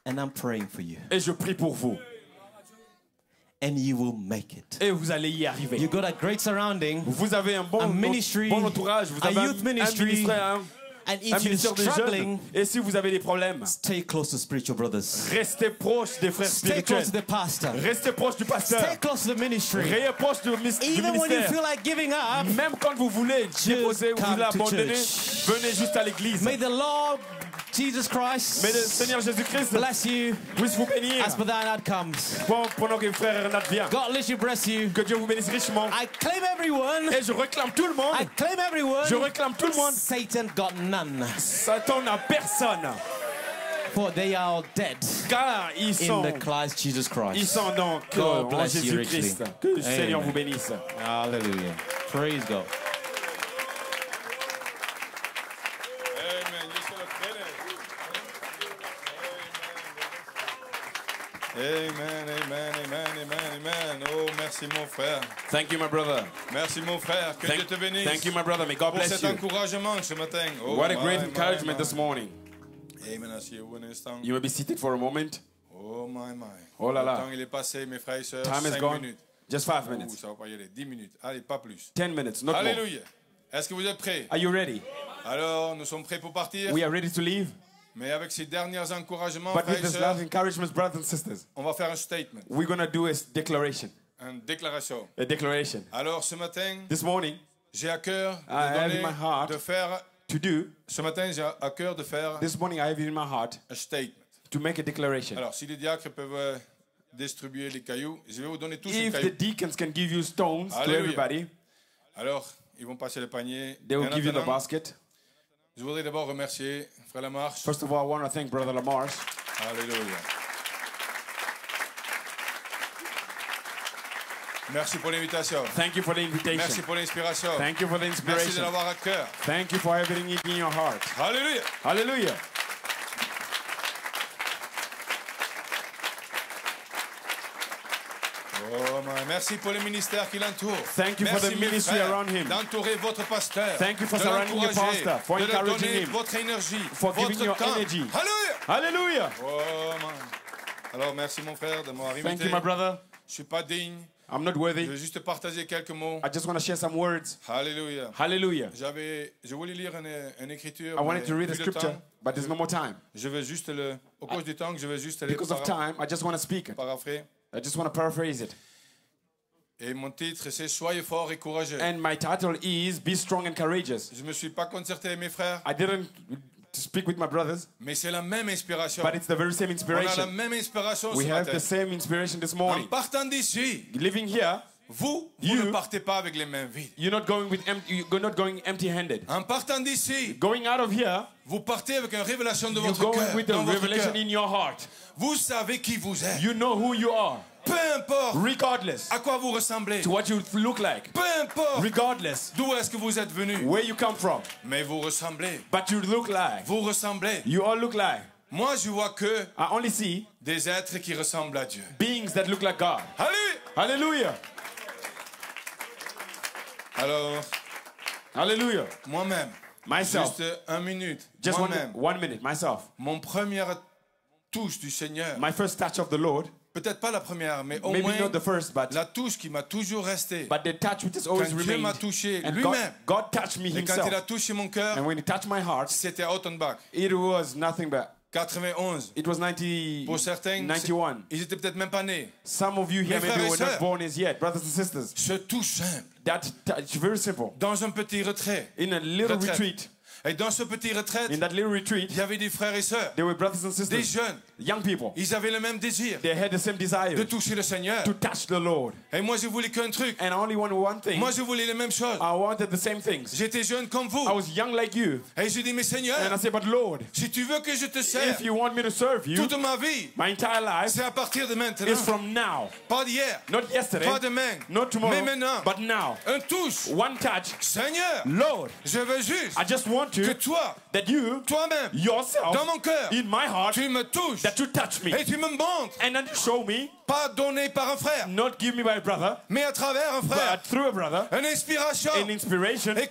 And I'm praying for you. et je prie pour vous. And you will make it. Et vous allez y arriver. You got a great surrounding. Vous avez un bon, A ministry, bon entourage, vous a avez youth ministry, ministère, And un if you're ministère des jeunes. struggling, Et si vous avez des problèmes, stay close to spiritual brothers. restez proche des frères Stay close spirituels. to the pastor. Restez proche du pasteur. Stay close to the ministry. Restez proche du Even when you ministère. feel like giving up, Même quand vous voulez déposer ou come vous to abandonner, church. venez juste à l'église. may the Lord Jesus Christ Mais le Seigneur Jésus-Christ bless you puisse vous bénir. as Brother Anad comes. Pendant que frère Renat vient. God let you bless you. Que Dieu vous bénisse richement. I claim everyone. Et je réclame tout le monde. I claim everyone. Je réclame tout le monde. Satan got none. Satan n'a personne. For they are all dead Car ils in sont, the Christ Jesus Christ. ils sont donc God en bless you Jésus-Christ. richly. Que le Seigneur Amen. vous bénisse. Hallelujah. Praise God. Amen. You should have finished. Amen, amen, amen, amen, amen. Oh, merci mon frère. Thank you, my brother. Merci mon frère. Que Dieu te bénisse. Thank you, my brother. May God Pour bless cet you. encouragement ce matin. Oh, What a great my, encouragement my, this morning. Amen. Asseyez-vous un instant. You may be seated for a moment. Oh my, my. Oh là là. Le temps il est passé, mes frères et sœurs. Time is 5 gone. minutes. Just 5 Ouh, minutes. ça va pas y aller. 10 minutes. Allez, pas plus. 10 minutes, not more. Alléluia. Est-ce que vous êtes prêts? Are you ready? Alors, nous sommes prêts pour partir. We are ready to leave. Mais avec ces derniers encouragements, But frères with et this sœurs, last encouragement, brothers and sisters, on va faire un statement, we're going to do a declaration. une déclaration. A declaration. Alors, ce matin, This morning, j'ai à cœur I have de in my heart de faire. to do, Ce matin, j'ai à cœur de faire this morning I have it in my heart un statement. to make a declaration. Alors, si les diacres peuvent distribuer les cailloux, je vais vous donner tous If les the cailloux. deacons can give you stones to Alléluia. everybody, Alors, ils vont passer le panier. they will Et give you the maintenant, basket. je voudrais d'abord remercier Frère Lamarche. First of all, I want to thank Brother Lamarche. Alléluia. Merci pour l'invitation. Thank you for the Merci invitation. pour l'inspiration. Thank you for the Merci de inspiration. l'avoir à cœur. Thank you for having it in your heart. Alléluia. Hallelujah. Oh, man. Merci pour le ministère qui l'entoure. Thank you for Merci, the mes ministry frères, around him. d'entourer votre pasteur. Thank you for de surrounding your l'encourager, pastor, for de lui encouraging donner him, votre énergie, for votre giving your temps. energy. Alléluia. Hallelujah. Oh, man. Alors, merci mon frère de m'avoir Thank invité. you, my brother. Je suis pas digne. I'm not Je worthy. veux juste partager quelques mots. I just want to share some words. Alléluia. Hallelujah. Je voulais lire une écriture. I wanted mais to read a plus de scripture, temps. but there's no more time. Je veux juste au cause du temps, je veux juste Because of time, I just want to speak it. paraphrer. I just want to paraphrase it. Et mon titre, c'est Soyez forts et courageux. And my title is Be Strong and Courageous. Je me suis pas concerté avec mes frères, I didn't speak with my brothers, mais c'est la même inspiration. but it's the very same On a la inspiration. même inspiration We ce have matin. the same inspiration this En morning. partant d'ici, Living here, vous You- ne partez pas avec les mains vides. you're not going with you're not going empty-handed. En partant d'ici, Going out of here, vous partez avec une révélation de you're votre going cœur. with the Dans votre revelation cœur. in your heart. Vous savez qui vous êtes. You know who you are, Peu importe regardless à quoi vous ressemblez. to what you look like, Peu importe regardless d'où est-ce que vous êtes venu. where you come from, Mais vous ressemblez. but you look like. Vous ressemblez. You all look like. Moi, je vois que I only see des êtres qui ressemblent à Dieu. beings that look like God. Alléluia. Hallelujah. Alors, Hallelujah. moi-même, Myself. juste une minute, Just moi-même, 1 minute. Myself. mon première touche du Seigneur, My first touch of the Lord. peut-être pas la première, mais au Maybe moins not the first, but la touche qui m'a toujours resté. but the touch which has always Quand Dieu m'a remained. touché And lui-même, God touched me et quand il a Himself. touché mon cœur, And when He touched my heart, c'était à Ottenbach, it was nothing but 91. it was 90, Pour certains, 91. ils étaient peut-être même pas nés. Some of you here Mes frères maybe et were not sœurs. born as yet, brothers and sisters. Ce tout simple, That touch, very simple. dans un petit retrait. In a little Retraite. retreat, Et dans ce petit retraite, in that little retreat, il y avait des frères et sœurs, there were brothers and des sisters, jeunes. young people. Ils avaient le même désir They had the same de desire toucher le Seigneur. to touch the Lord. Et moi, je voulais qu'un truc. And I only wanted one thing. Moi, je voulais les mêmes choses. I wanted the same things. J'étais jeune comme vous. I was young like you. Et je dis, mais Seigneur, And I said, but Lord, si tu veux que je te sers if you want me to serve you, toute ma vie, my entire life c'est à partir de maintenant. is from now. Pas d'hier, Not yesterday, pas demain, not tomorrow, mais maintenant. but now. Un touche. One touch. Seigneur, Lord, je veux juste I just want que to, toi, that you, toi-même, yourself, dans mon cœur, in my heart, tu me touches that you touch me. et tu me montres, And then you show me, pas donné par un frère, not give me by a brother, mais à travers un frère, but through a brother, une inspiration, an inspiration, et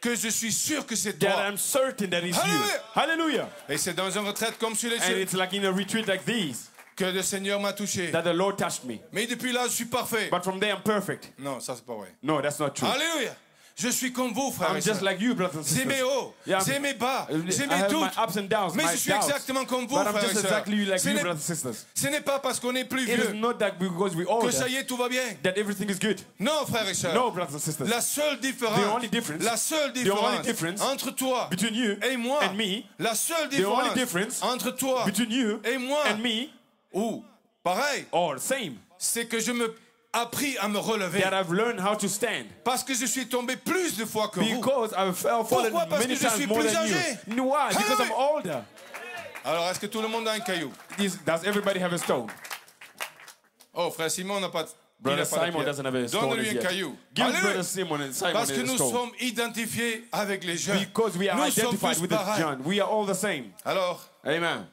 que je suis sûr que c'est that toi. I'm certain that it's you. Hallelujah. Hallelujah. Et c'est dans une retraite comme And celui-ci it's like in a retreat like this que le Seigneur m'a touché. that the Lord touched me. Mais depuis là, je suis parfait. But from there, I'm perfect. Non, ça c'est pas vrai. No, that's not true. Alléluia. Je suis comme vous, frères I'm et just sœurs. like you, brothers and J'ai mes sisters. hauts, Yeah, j'ai mes bas, j'ai I mes have my doutes. ups and downs, Mais my je suis doubts. exactement comme vous, But I'm frères et just sœurs. exactly like Ce you, n'est- brothers and sisters. Ce n'est pas parce qu'on est plus It is vieux not that because we que older ça y est, tout va bien. that everything is good. Non, frères et sœurs. No, brothers and sisters. La seule différence, The only difference- la seule the only différence difference entre toi Between you et moi, and me, la seule the only différence difference entre toi between you et moi, and me, ou pareil, or same, c'est que je me appris à me relever. that I've learned how to stand. Parce que je suis tombé plus de fois que vous. Because I've fallen Pourquoi? Parce many que je times suis more plus than âgé. you. Why? Because I'm Hallelujah. older. Alors, est-ce que tout le monde a un caillou? Does everybody have a stone? Oh, frère Simon n'a pas. Brother il n'a pas de Simon pierre. doesn't have a stone Donne-lui as un yet. caillou. Give Alléluia. Brother Simon and Simon Parce que a nous stone. sommes identifiés avec les jeunes. Because we are Nous sommes identified tous with the pareils. John. We are all the same. Alors, Amen.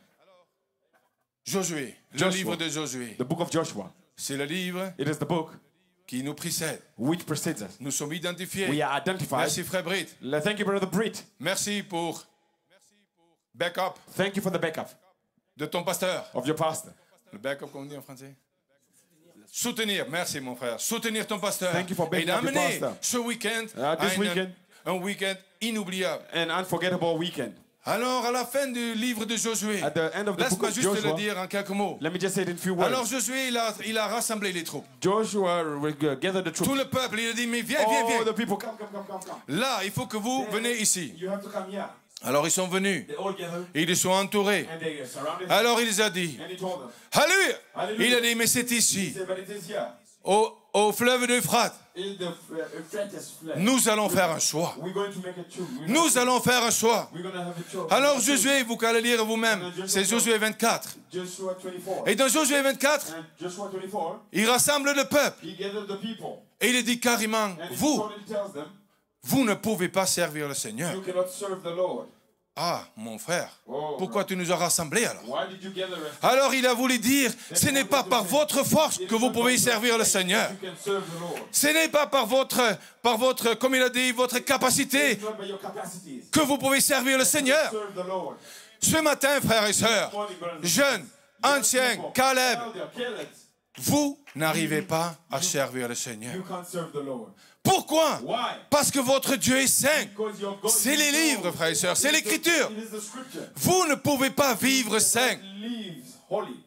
Josué, le Joshua. livre de Josué, The book of Joshua. c'est le livre It is the book qui nous précède. which precedes us. Nous sommes identifiés. We are identified. Merci, frère Britt. Thank you, Brother Britt. Merci pour backup Thank you for the backup de ton pasteur. of your pastor. Le backup, comme on dit en français? Soutenir, merci mon frère. Soutenir ton pasteur. Thank you for Et backing up your d'amener pastor. ce week-end This weekend. un week-end inoubliable. An unforgettable weekend. Alors, à la fin du livre de Josué, At the end of the book laisse-moi of juste le Joshua, dire en quelques mots. let me just say it in few words. Alors Josué, il a rassemblé les troupes. Joshua gathered the Tout troops. le peuple, il a dit, mais viens, viens, All viens. the people, come. Là, il faut que vous venez ici. You have to come here. Alors ils sont venus. They all gathered Et ils les sont entourés. and they surrounded him. Alors il les a dit, And he told them, Alléluia. Alléluia. Il a dit, mais c'est he ici, said, but it is here. au fleuve d'Euphrate. In the Euphrates flood. Nous allons faire un choix. We're going to make a choice. Nous allons faire un choix. We're going to have a choice. Alors Josué, vous allez lire vous-même, c'est Josué 24. Joshua 24. Et dans Josué 24, And Joshua 24, il rassemble le peuple. he gathered the people. Et il dit carrément, And he vous, totally tells them, vous ne pouvez pas servir le Seigneur. you cannot serve the Lord. Ah, mon frère, Oh, pourquoi tu nous as rassemblés alors? why did you gather us? Alors il a voulu dire, ce n'est pas par votre force que vous pouvez servir le Seigneur. You can serve the Lord. Ce n'est pas par votre, comme il a dit, votre capacité It's not by your capacities. que vous pouvez servir le Seigneur. Serve the Lord. Ce matin, frères et sœurs, jeunes, anciens, Caleb, Caleb, vous n'arrivez pas à servir le Seigneur. you can't serve the Lord. Pourquoi? Why? Parce que votre Dieu est saint. Because your God C'est is les the livres, Lord. frères et sœurs, c'est l'Écriture. It is the scripture. Vous ne pouvez pas vivre saint. Leaves holy.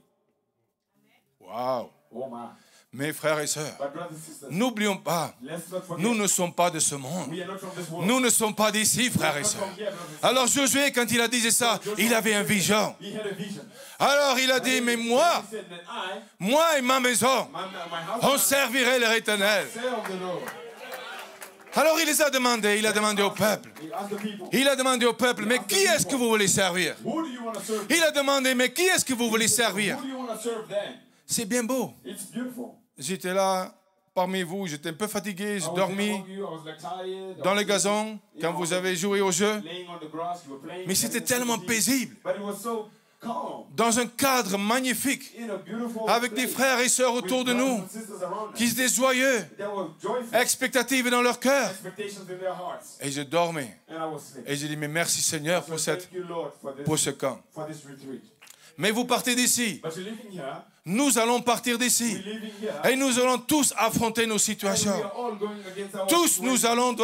Waouh! Oh my. Mes frères et sœurs, But brothers and sisters, n'oublions pas, let's not forget. nous ne sommes pas de ce monde. We are not from this world. Nous ne sommes pas d'ici, frères et We're not sœurs. from here, brothers and sisters. Alors Josué, quand il a dit ça, il avait un vision. He had a vision. Alors il a dit, mais moi, He said that moi et ma maison, my on house servirait l'Éternel. serve the Lord. Alors il les a demandé, il a demandé au peuple. He asked the people, Il a demandé au peuple, mais qui est-ce que vous voulez servir? who do you want to serve? Il a demandé, mais qui est-ce que vous voulez servir? Who do you want to serve then? C'est bien beau. It's beautiful. J'étais là parmi vous, j'étais un peu fatigué, j'ai I was dormi among you, I was like tired. I dans was le gazon quand vous avez joué au jeu. laying on the grass, you were playing. Mais c'était tellement paisible, But it was so calm. dans un cadre magnifique, In a beautiful avec des place. frères et sœurs With autour de brothers nous, and sisters around us. qui étaient joyeux, They were joyful. expectatifs dans leur cœur. Expectations in their hearts. Et je dormais. And I was asleep. Et j'ai dit, mais merci Seigneur So pour, thank you, Lord, pour ce camp. for this retreat. Mais vous partez d'ici. But you're living here. Nous allons partir We're d'ici. living here. Et nous allons tous affronter nos And we situations. are all going against our Tous nous, situation.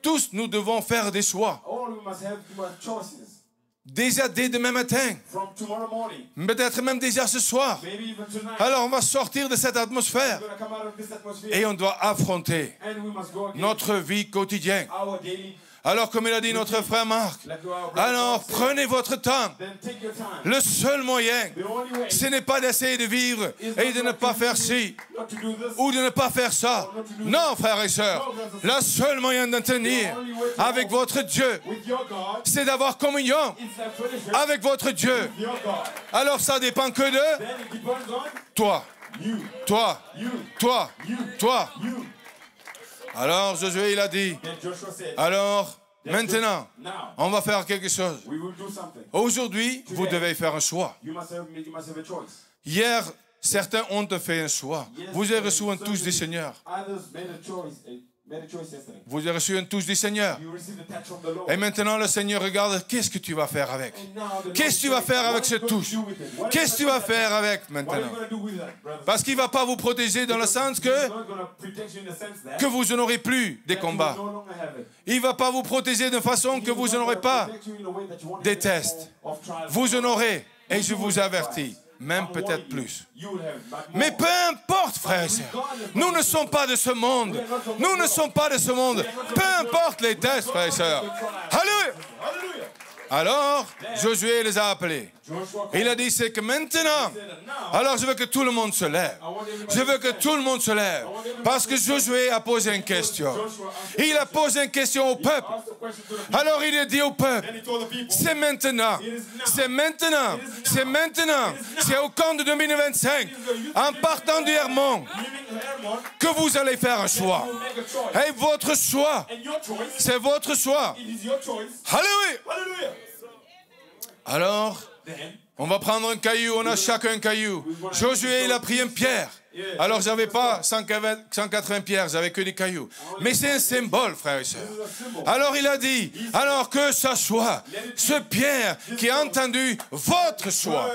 tous nous devons faire des choix. All we must have choices. Déjà dès demain matin. From tomorrow morning. Peut-être même déjà ce soir. Maybe even tonight. Alors on va sortir de cette atmosphère. We're going to come out of this atmosphere. Et on doit affronter And we must go against notre vie quotidienne. our daily. Alors comme il a dit notre frère Marc, Like our brother alors said, prenez votre temps. then take your time. Le seul moyen, The only way ce n'est pas d'essayer de vivre et de ne pas faire ci not to do this. ou de ne pas faire ça. Non, frères et sœurs, le seul moyen d'en tenir avec votre Dieu, With your God, c'est d'avoir communion it's like fellowship avec votre Dieu. with your God. Alors ça dépend que de Then it depends on toi, you, toi, you, toi, you, toi. you. Alors Josué, il a dit, Then Joshua said, alors maintenant, now on va faire quelque chose. we will do something. Aujourd'hui, vous devez faire un choix. You must have a choice. Hier, certains ont fait un choix. Vous avez reçu un touche du Seigneur. Others made a choice yesterday. Vous avez reçu un touche du Seigneur. You received a touch from the Lord. Et maintenant, le Seigneur regarde, qu'est-ce que tu vas faire avec? And now the Lord Qu'est-ce que tu vas says, faire what avec are cette you going touche? to do with it? What are you Qu'est-ce que tu gonna vas do with faire that? avec What are you maintenant? going to do with that, brother? Parce qu'il ne va pas vous protéger dans le sens He's que, not going to protect you in the sense that vous n'aurez plus des that you combats. will no longer have it. Il ne va pas vous protéger de façon que vous n'aurez pas des tests. Vous en aurez, et je vous avertis, même peut-être plus. Mais peu importe, frères et sœurs, nous ne sommes pas de ce monde. Nous ne sommes pas de ce monde. Peu importe les tests, frères et sœurs. Alléluia! Alors, Josué les a appelés. Et il a dit, c'est que maintenant, alors je veux que tout le monde se lève. Je veux que tout le monde se lève. Parce que Josué a posé une question. Il a posé une question au peuple. Alors il a dit au peuple, c'est maintenant, c'est maintenant, c'est maintenant, c'est au camp de 2025, en partant du Hermon, que vous allez faire un choix. Et votre choix, c'est votre choix. Alléluia! Alors, on va prendre un caillou, on a chacun un caillou. Josué, il a pris une pierre. Alors, j'avais pas 180 pierres, j'avais que des cailloux. Mais c'est un symbole, frères et sœurs. Alors, il a dit, alors que ça soit ce pierre qui a entendu votre choix.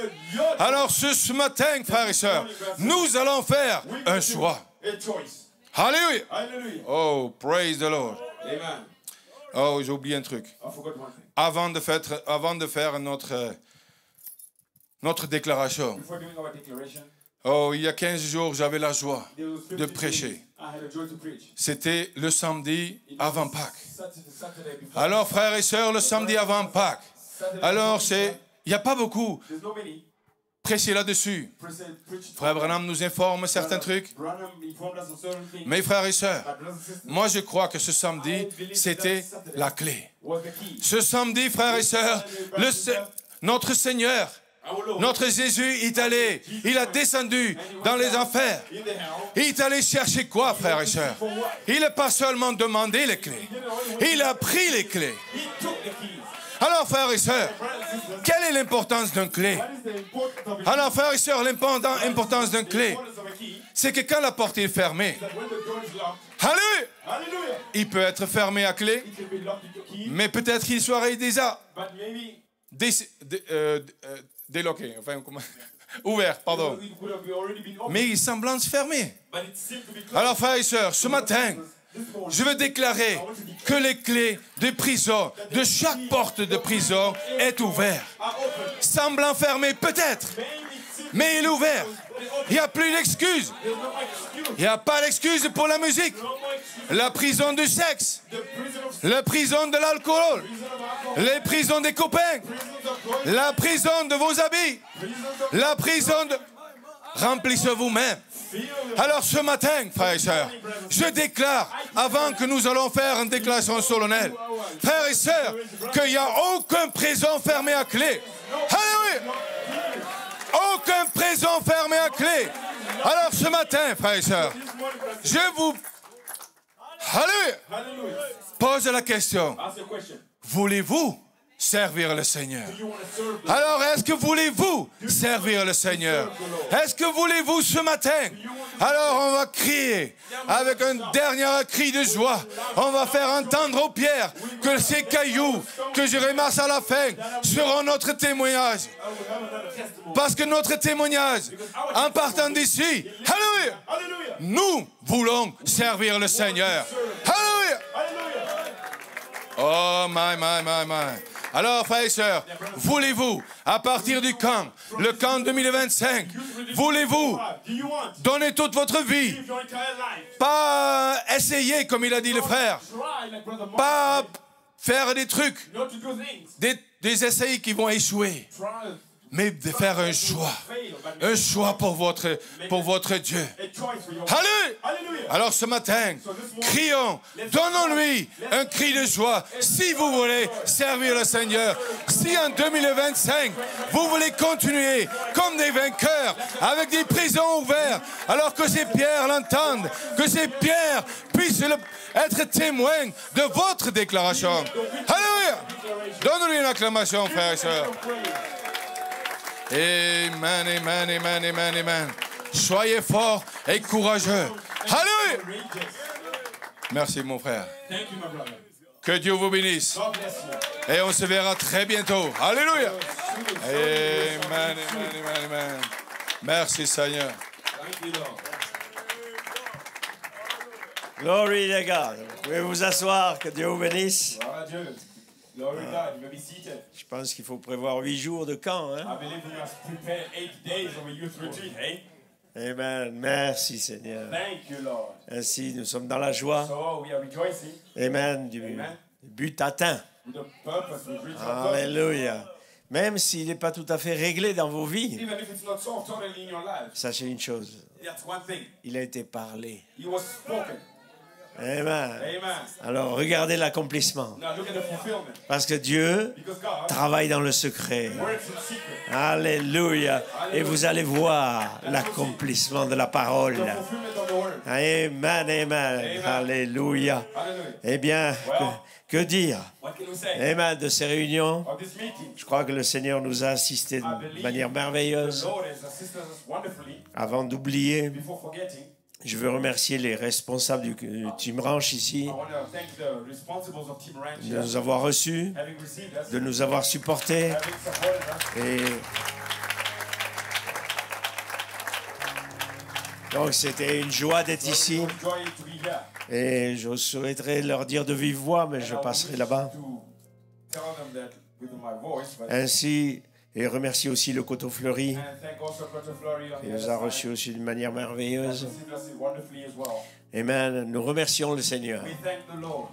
Alors, ce matin, frères et sœurs, nous allons faire un choix. Alléluia! Oh, praise the Lord. Oh, j'ai oublié un truc. Avant de faire notre déclaration, Oh, il y a 15 jours, j'avais la joie de prêcher. C'était le samedi avant Pâques. Alors, frères et sœurs, le samedi avant Pâques. Alors, il n'y a pas beaucoup prêché là-dessus. Frère Branham nous informe certains trucs. Mes frères et sœurs, moi je crois que ce samedi, c'était la clé. Ce samedi, frères et sœurs, notre Seigneur, notre Jésus est allé, il a descendu dans les enfers. Il est allé chercher quoi, frères et sœurs? Il n'a pas seulement demandé les clés, il a pris les clés. Alors, frères et sœurs, quelle est l'importance d'une clé? Alors, frères et sœurs, l'importance d'une clé, c'est que quand la porte est fermée, Alléluia, il peut être fermé à clé, mais peut-être qu'il serait déjà déloqué, enfin, ouvert, pardon. Mais il semble fermé. Alors, frères et sœurs, ce matin, je veux déclarer que les clés de prison, de chaque porte de prison, est ouverte. Semblant fermé peut-être, mais il est ouvert. Il n'y a plus d'excuses. Il n'y a pas d'excuses pour la musique. La prison du sexe, la prison de l'alcool, les prisons des copains, la prison de vos habits, la prison de... Remplissez vous-même. Alors ce matin, frères et sœurs, je déclare, avant que nous allons faire une déclaration solennelle, frères et sœurs, qu'il n'y a aucun prison fermé à clé. Alléluia! Aucun prison fermé à clé. Alors ce matin, frères et sœurs, je vous pose la question, voulez-vous servir le Seigneur? Alors, est-ce que voulez-vous servir le Seigneur? Est-ce que voulez-vous ce matin? Alors, on va crier avec un dernier cri de joie. On va faire entendre aux pierres que ces cailloux que je ramasse à la fin seront notre témoignage. Parce que notre témoignage, en partant d'ici, Alléluia, nous voulons servir le Seigneur. Alléluia. Oh, my. Alors, frères et sœurs, voulez-vous, à partir du camp, le camp 2025, voulez-vous donner toute votre vie? Pas essayer, comme il a dit le frère. Pas faire des trucs, des essais qui vont échouer. Mais de faire un choix pour votre Dieu. Alléluia! Alors ce matin, crions, donnons-lui un cri de joie. Si vous voulez servir le Seigneur, si en 2025, vous voulez continuer comme des vainqueurs, avec des prisons ouvertes, alors que ces pierres l'entendent, que ces pierres puissent être témoins de votre déclaration. Alléluia! Donne-lui une acclamation, frères et sœurs. Amen. Soyez forts et courageux. Alléluia. Merci, mon frère. Que Dieu vous bénisse. Et on se verra très bientôt. Alléluia. Amen. Merci, Seigneur. Glory to God. Vous pouvez vous asseoir. Que Dieu vous bénisse. Je pense qu'il faut prévoir 8 jours de camp. Hein? Amen. Merci Seigneur. Ainsi, nous sommes dans la joie. Amen. Du but atteint. Alléluia. Même s'il n'est pas tout à fait réglé dans vos vies, sachez une chose. Il a été parlé. Amen. Alors, regardez l'accomplissement. Parce que Dieu travaille dans le secret. Alléluia. Et vous allez voir l'accomplissement de la parole. Amen. Alléluia. Eh bien, que dire? Amen. De ces réunions, je crois que le Seigneur nous a assistés de manière merveilleuse. Avant d'oublier, je veux remercier les responsables du Team Ranch ici de nous avoir reçus, de nous avoir supportés. Et donc c'était une joie d'être ici. Et je souhaiterais leur dire de vive voix, mais je passerai là-bas. Ainsi, Et remercie aussi le Coteau Fleuri, And thank also Coteau Fleury on qui the nous other a side. reçus aussi d'une manière merveilleuse. Received us wonderfully as well. Amen. Nous remercions le Seigneur. We thank the Lord.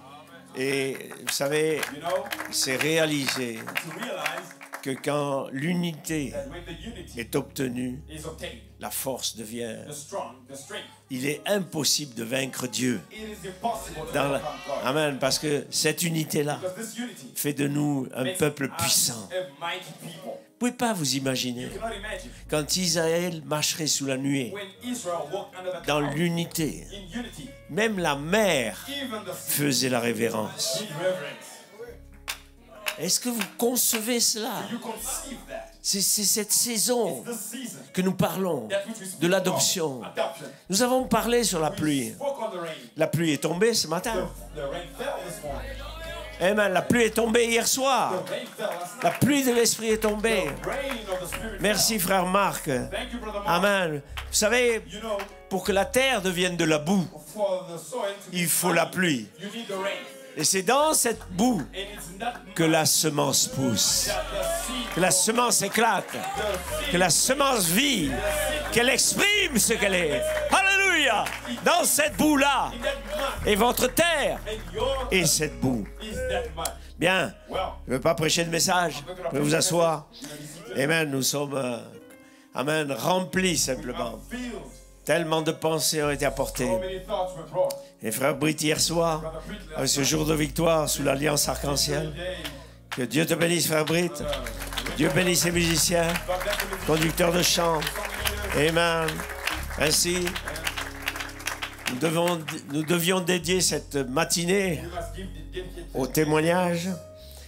Et vous savez, You know, c'est réalisé to realize que quand l'unité that when the unity est obtenue, is obtained, la force devient. the strength, Il est impossible de vaincre Dieu. it is impossible to Dans la- overcome God. Amen. Parce que cette unité-là Because this unity fait de nous un makes peuple us puissant. a mighty people. Vous ne pouvez pas vous imaginer You cannot imagine quand Israël marcherait sous la nuée, when Israel walked under the dans cloud l'unité, in unity, même la mer even the sea faisait la révérence. did reverence. Est-ce que vous concevez cela? You conceive that. C'est cette saison This season, que nous parlons that which we speak de l'adoption. of, adoption. Nous avons parlé sur la pluie. Spoke on the rain. La pluie est tombée ce matin. The rain fell this morning. Amen. La pluie est tombée hier soir. The rain fell last La night. pluie de l'Esprit est tombée. The rain of the Spirit Merci fell. frère Marc. Thank you, Brother Mark. Amen. Vous savez, You know, pour que la terre devienne de la boue, for the soil to be il faut la pluie. you need the rain. Et c'est dans cette boue And it's not que la semence pousse, that the seed, que la semence éclate, que la semence vit, qu'elle exprime ce qu'elle est. Alléluia! Dans cette boue-là that mud, est votre terre and your et cette boue. is that mud. Bien, Well, je ne veux pas prêcher de message, vous pouvez vous asseoir. Amen, nous sommes amen, remplis simplement. feels Tellement de pensées ont été apportées. so many thoughts were brought. Et frère Britt, hier soir, à ce jour de victoire sous l'Alliance Arc-en-Ciel, que Dieu te bénisse, frère Britt. Dieu bénisse les musiciens, conducteurs de chant. Amen. Ainsi, nous devions dédier cette matinée You must give the dedicate au témoignage,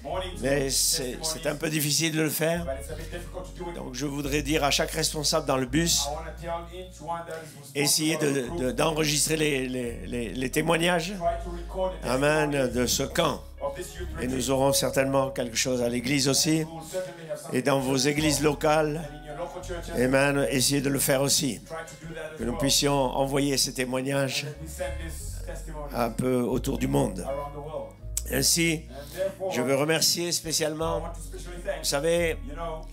morning to mais c'est un peu difficile de le faire. but it's a bit difficult to do it. Donc je voudrais dire à chaque responsable dans le bus, I want to tell each one that is responsible essayez for the group, d'enregistrer les témoignages, try to record the amen, testimonies de ce camp. of this youth Et retreat. nous aurons certainement quelque chose à l'église aussi. We will certainly have something Et dans vos églises locales, in your local churches. amen, essayez de le faire aussi. Try to do that as Que nous well. puissions envoyer ces témoignages We send this testimony un peu autour du monde. around the world. Ainsi, And therefore, je veux remercier I spécialement, want to especially vous thank, savez, you know,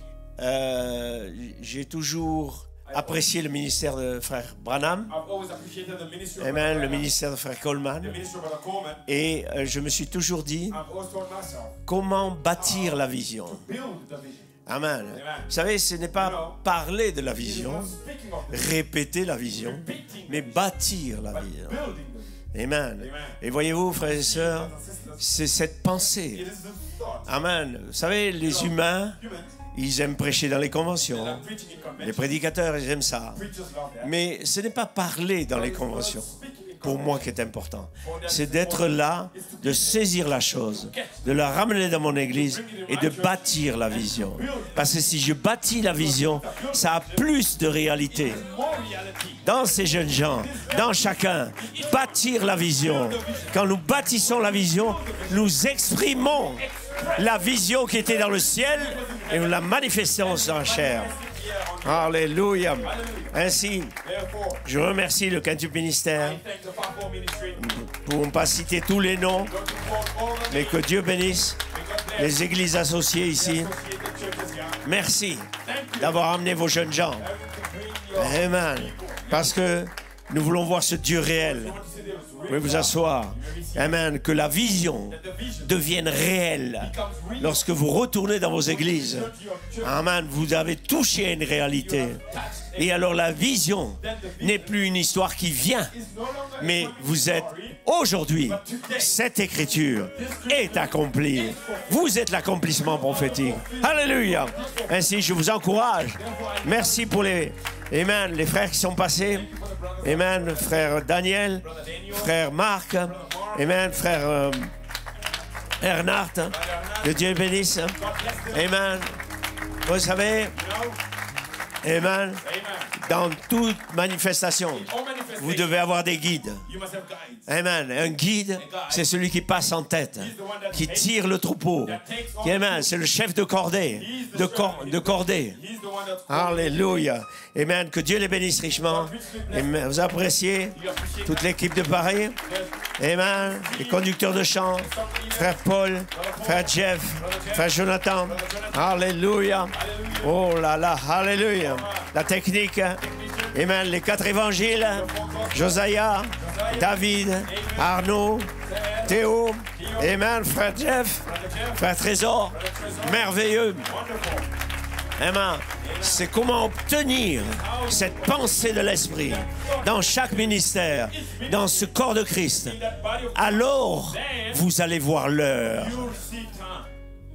j'ai toujours apprécié le ministère de frère Branham, I've always appreciated the ministry of amen, Brother le Branham, ministère de frère Coleman. the ministry of Brother Coleman. Et je me suis toujours dit, I've always told myself, comment bâtir la vision? build the vision. Amen. Vous savez, ce n'est pas parler de la vision, Not speaking of the répéter la vision, mais bâtir la vision. building the vision. Amen. Et voyez-vous, frères et sœurs, c'est cette pensée. It is the thought. Amen. Vous savez, les humains, Humans, ils aiment prêcher dans les conventions. preaching in Les convention. prédicateurs, ils aiment ça. Preachers love that. Mais ce n'est pas parler dans les conventions, pour moi, qui est important. C'est d'être là, de saisir la chose, de la ramener dans mon église et de bâtir la vision. Parce que si je bâtis la vision, ça a plus de réalité. More reality. Dans ces jeunes gens, dans chacun, bâtir la vision. Quand nous bâtissons la vision, nous exprimons la vision qui était dans le ciel et nous la manifestons en chair. Alléluia. Ainsi, Therefore, je remercie le quintuple ministère. I thank the Fivefold Ministry. Nous ne pouvons pas citer tous les noms, Don't quote all the mais que Dieu bénisse les églises associées ici. associated churches here. Merci d'avoir amené vos jeunes gens. Amen. Parce que nous voulons voir ce Dieu réel. Vous pouvez vous asseoir. Amen. Que la vision devienne réelle. Lorsque vous retournez dans vos églises, amen, vous avez touché à une réalité. Et alors la vision n'est plus une histoire qui vient, mais vous êtes aujourd'hui, cette écriture est accomplie. Vous êtes l'accomplissement prophétique. Alléluia. Ainsi, je vous encourage. Merci pour amen, les frères qui sont passés. Amen, frère Daniel, frère Marc. Amen, frère Ernard. Que Dieu bénisse. Amen. Vous savez, amen, dans toute manifestation, vous devez avoir des guides. Amen. Un guide, c'est celui qui passe en tête, qui tire le troupeau. Amen. C'est le chef de cordée, de cordée. Alléluia. Amen. Que Dieu les bénisse richement. Amen. Vous appréciez toute l'équipe de Paris. Amen. Les conducteurs de chant, frère Paul, frère Jeff, frère Jonathan. Alléluia. Oh là là. Alléluia. La technique. Amen. Les 4 évangiles. Josiah, David, Arnaud, Théo. Amen. Frère Jeff, frère Trésor. Merveilleux. Amen. C'est comment obtenir cette pensée de l'Esprit dans chaque ministère, dans ce corps de Christ. Alors, vous allez voir l'heure.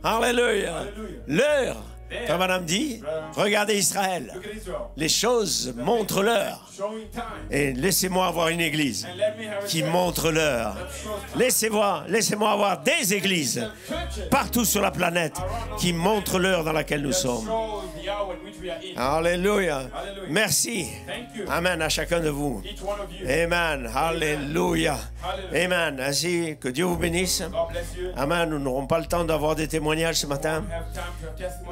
Alléluia. L'heure. Comme madame dit, regardez Israël. Les choses montrent l'heure. Et laissez-moi avoir une église qui montre l'heure. Laissez-moi avoir des églises partout sur la planète qui montrent l'heure dans laquelle nous sommes. Alléluia. Merci. Amen à chacun de vous. Amen. Alléluia. Amen. Ainsi, que Dieu vous bénisse. Amen. Nous n'aurons pas le temps d'avoir des témoignages ce matin.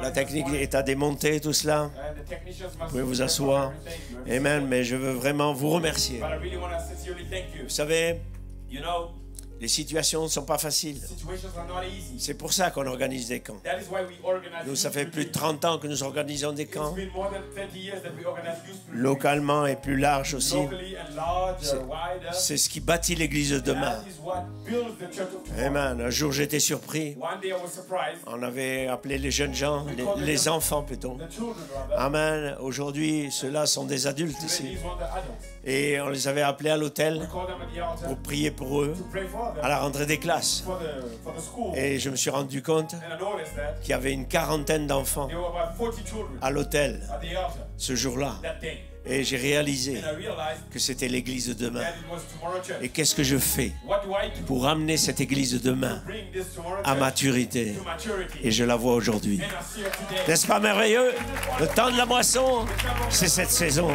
La technique est à démonter, tout cela. Vous pouvez vous asseoir. Amen. Mais je veux vraiment vous remercier. Vous savez, les situations ne sont pas faciles. C'est pour ça qu'on organise des camps. Nous, ça fait plus de 30 ans que nous organisons des camps. Localement et plus large aussi. C'est ce qui bâtit l'église de demain. Amen. Un jour, j'étais surpris. On avait appelé les jeunes gens, les enfants plutôt. Amen. Aujourd'hui, ceux-là sont des adultes ici. Et on les avait appelés à l'hôtel pour prier pour eux à la rentrée des classes. Et je me suis rendu compte qu'il y avait une 40aine d'enfants à l'hôtel ce jour-là. Et j'ai réalisé que c'était l'église de demain. Et qu'est-ce que je fais pour amener cette église de demain à maturité? Et je la vois aujourd'hui. N'est-ce pas merveilleux? Le temps de la moisson, c'est cette saison.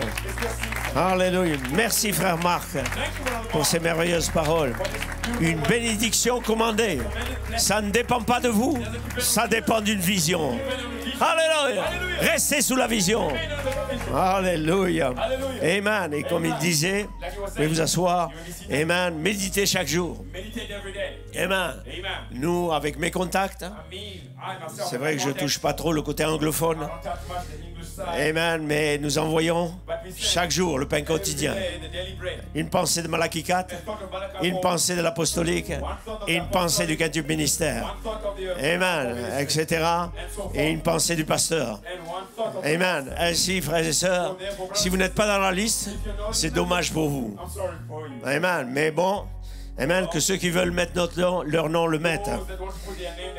Alléluia. Merci frère Marc pour ces merveilleuses paroles. Une bénédiction commandée. Ça ne dépend pas de vous, ça dépend d'une vision. Alléluia. Restez sous la vision. Alléluia. Amen. Et comme il disait, vous pouvez vous asseoir. Amen. Méditez chaque jour. Amen. Nous, avec mes contacts, c'est vrai que je ne touche pas trop le côté anglophone. Amen. Mais nous envoyons chaque jour le pain quotidien. Une pensée de Malachie 4, une pensée de l'apostolique et une pensée du quintuple ministère. Amen. Etc. Et une pensée du pasteur. Amen. Ainsi, frères et sœurs, si vous n'êtes pas dans la liste, c'est dommage pour vous. Amen. Mais bon, amen, que ceux qui veulent mettre leur nom le mettent.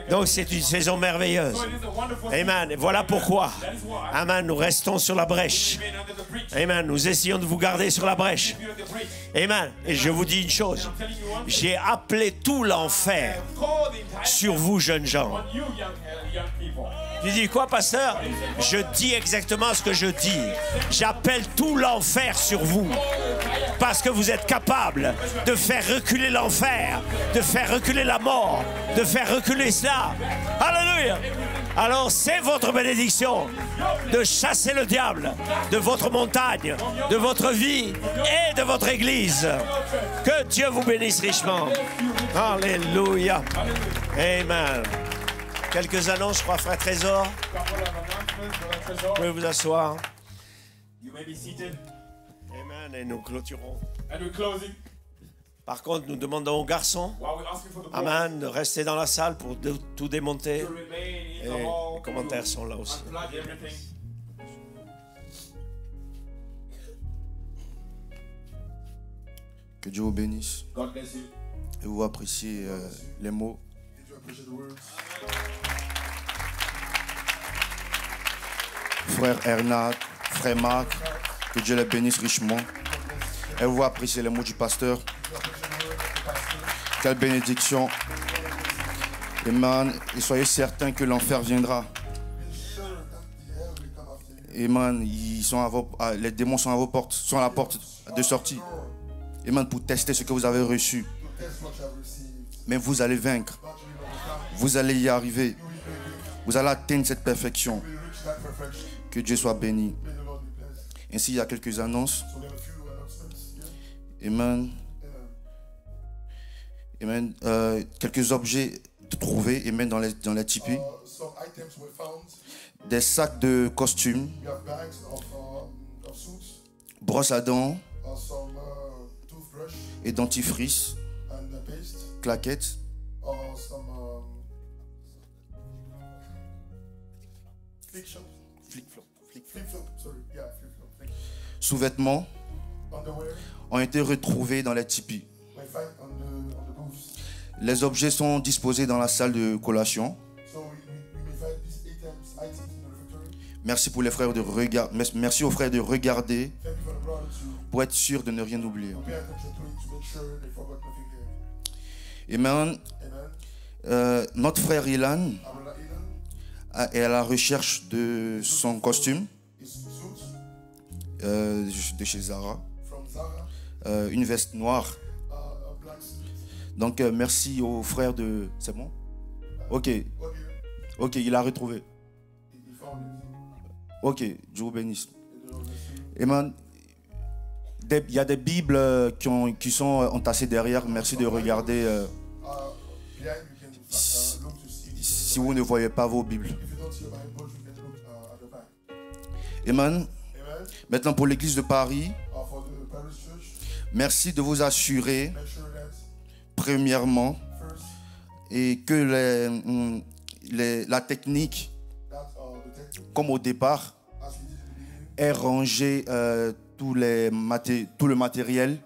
Donc c'est une saison merveilleuse. Amen. Et voilà pourquoi. Amen. Nous restons sur la brèche. Amen. Nous essayons de vous garder sur la brèche. Amen. Et je vous dis une chose. J'ai appelé tout l'enfer sur vous, jeunes gens. Tu dis quoi, pasteur? Je dis exactement ce que je dis. J'appelle tout l'enfer sur vous. Parce que vous êtes capable de faire reculer l'enfer, de faire reculer la mort, de faire reculer cela. Alléluia. Alors c'est votre bénédiction de chasser le diable de votre montagne, de votre vie et de votre église. Que Dieu vous bénisse richement. Alléluia. Amen. Quelques annonces, je crois, frère Trésor. Vous pouvez vous asseoir. Amen. Et nous clôturons. Par contre, nous demandons aux garçons, amen, de rester dans la salle pour tout démonter. Et les commentaires sont là aussi. Que Dieu vous bénisse. Et vous appréciez les mots. Frère Ernad, frère Marc, que Dieu les bénisse richement. Et vous appréciez les mots du pasteur. Quelle bénédiction. Amen. Et soyez certains que l'enfer viendra. Amen. Les démons sont à vos portes, sont à la porte de sortie. Amen. Pour tester ce que vous avez reçu. Mais vous allez vaincre. Vous allez y arriver. Vous allez atteindre cette perfection. Que Dieu soit béni. Ainsi, il y a quelques annonces. Amen. Amen. Quelques objets trouvés, amen, dans les tipis. Des sacs de costumes. Brosse à dents. Et dentifrice. Claquettes. Sous-vêtements ont été retrouvés dans les tipis. Les objets sont disposés dans la salle de collation. Merci pour les frères de regarder. Merci aux frères de regarder pour être sûr de ne rien oublier. Amen. Notre frère Ilan est à la recherche de son costume de chez Zara, une veste noire. Donc merci aux frères de... C'est bon? Ok, il a retrouvé. Ok, Dieu vous bénisse. Amen. Il y a des Bibles qui sont entassées derrière. Merci de regarder. Si vous ne voyez pas vos Bibles. Amen. Maintenant pour l'église de Paris, merci de vous assurer, premièrement, et que la technique, comme au départ, ait rangé tout le matériel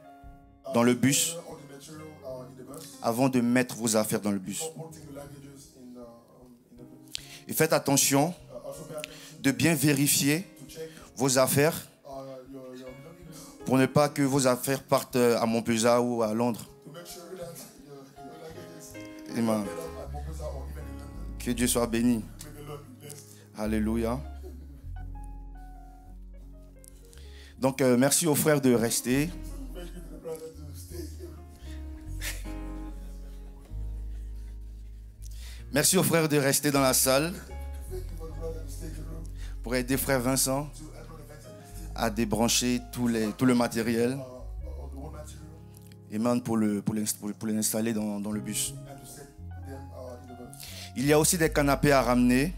dans le bus avant de mettre vos affaires dans le bus. Et faites attention de bien vérifier vos affaires pour ne pas que vos affaires partent à Montpellier ou à Londres. Amen. Que Dieu soit béni. Alléluia. Donc, merci aux frères de rester. Merci aux frères de rester dans la salle pour aider frère Vincent à débrancher tout le matériel et même pour l'installer dans le bus. Il y a aussi des canapés à ramener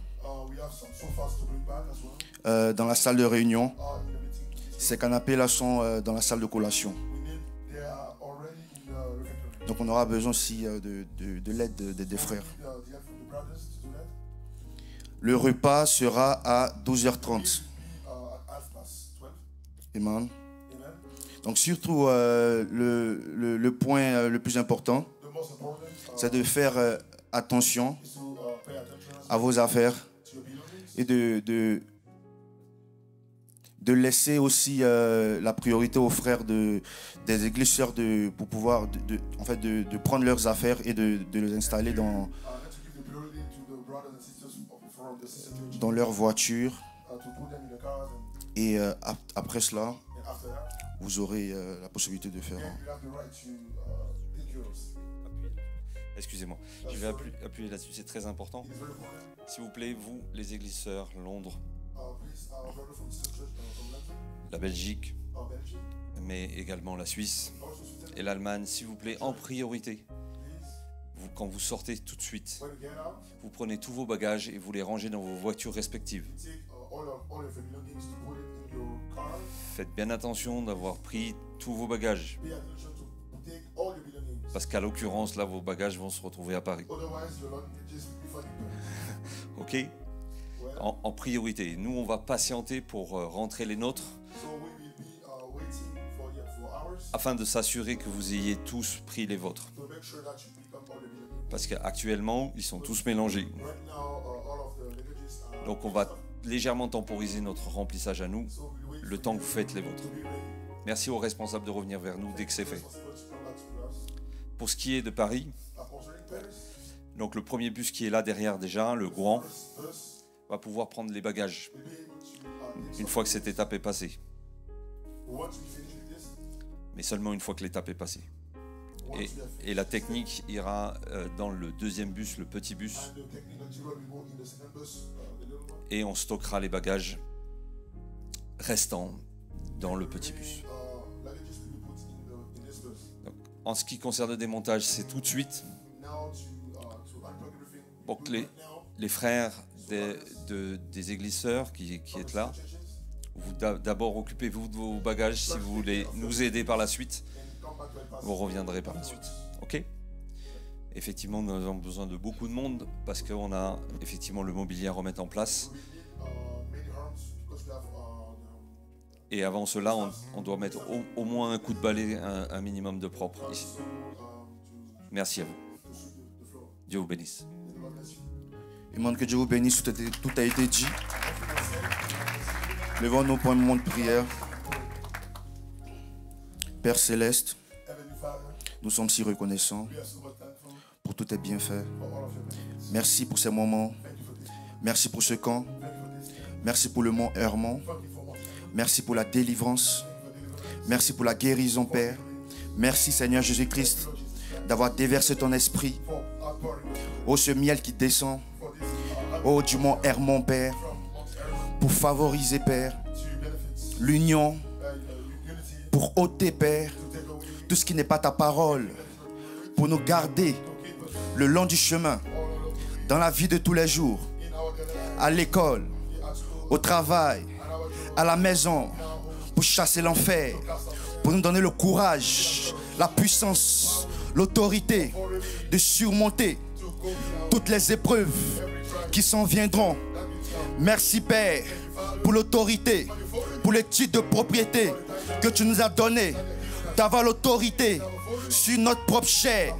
dans la salle de réunion. Ces canapés-là sont dans la salle de collation. Donc on aura besoin aussi de l'aide des frères. Le repas sera à 12h30. Amen. Donc surtout le point le plus important, c'est de faire attention à vos affaires et de laisser aussi la priorité aux frères des églises sœurs pour pouvoir de prendre leurs affaires et de les installer dans leur voiture. Et après cela, vous aurez la possibilité de faire. Excusez-moi, je vais appuyer là-dessus, c'est très important. S'il vous plaît, vous, les églises sœurs, Londres, la Belgique, mais également la Suisse et l'Allemagne, s'il vous plaît, en priorité. Quand vous sortez tout de suite, vous prenez tous vos bagages et vous les rangez dans vos voitures respectives. Faites bien attention d'avoir pris tous vos bagages. Parce qu'à l'occurrence, là, vos bagages vont se retrouver à Paris. Ok ? En priorité. Nous, on va patienter pour rentrer les nôtres afin de s'assurer que vous ayez tous pris les vôtres. Parce qu'actuellement, ils sont tous mélangés. Donc, on va légèrement temporiser notre remplissage à nous, le temps que vous faites les vôtres. Merci aux responsables de revenir vers nous dès que c'est fait. Pour ce qui est de Paris, donc le premier bus qui est là derrière déjà, le Gouan, va pouvoir prendre les bagages une fois que cette étape est passée. Mais seulement une fois que l'étape est passée. Et la technique ira dans le deuxième bus, le petit bus. Et on stockera les bagages restants dans le petit bus. Donc, en ce qui concerne le démontage, c'est tout de suite. Donc les frères des églises sœurs qui êtes là, vous d'abord occupez-vous de vos bagages. Si vous voulez nous aider par la suite, vous reviendrez par la suite. Ok ? Effectivement, nous avons besoin de beaucoup de monde parce qu'on a effectivement le mobilier à remettre en place. Et avant cela, on doit mettre au moins un coup de balai, un minimum de propre ici. Merci à vous. Dieu vous bénisse. Je demande que Dieu vous bénisse, tout a été dit. Levons-nous pour un moment de prière. Père Céleste, nous sommes si reconnaissants pour tous tes bienfaits. Merci pour ces moments. Merci pour ce camp. Merci pour le mont Hermon. Merci pour la délivrance. Merci pour la guérison, Père. Merci, Seigneur Jésus-Christ, d'avoir déversé ton esprit. Oh, ce miel qui descend. Oh, du mont Hermon, Père. Pour favoriser, Père, l'union. Pour ôter, Père, tout ce qui n'est pas ta parole. Pour nous garder le long du chemin. Dans la vie de tous les jours. À l'école. Au travail. À la maison, pour chasser l'enfer, pour nous donner le courage, la puissance, l'autorité de surmonter toutes les épreuves qui s'en viendront. Merci Père pour l'autorité, pour les titres de propriété que tu nous as donnés, d'avoir l'autorité sur notre propre chair.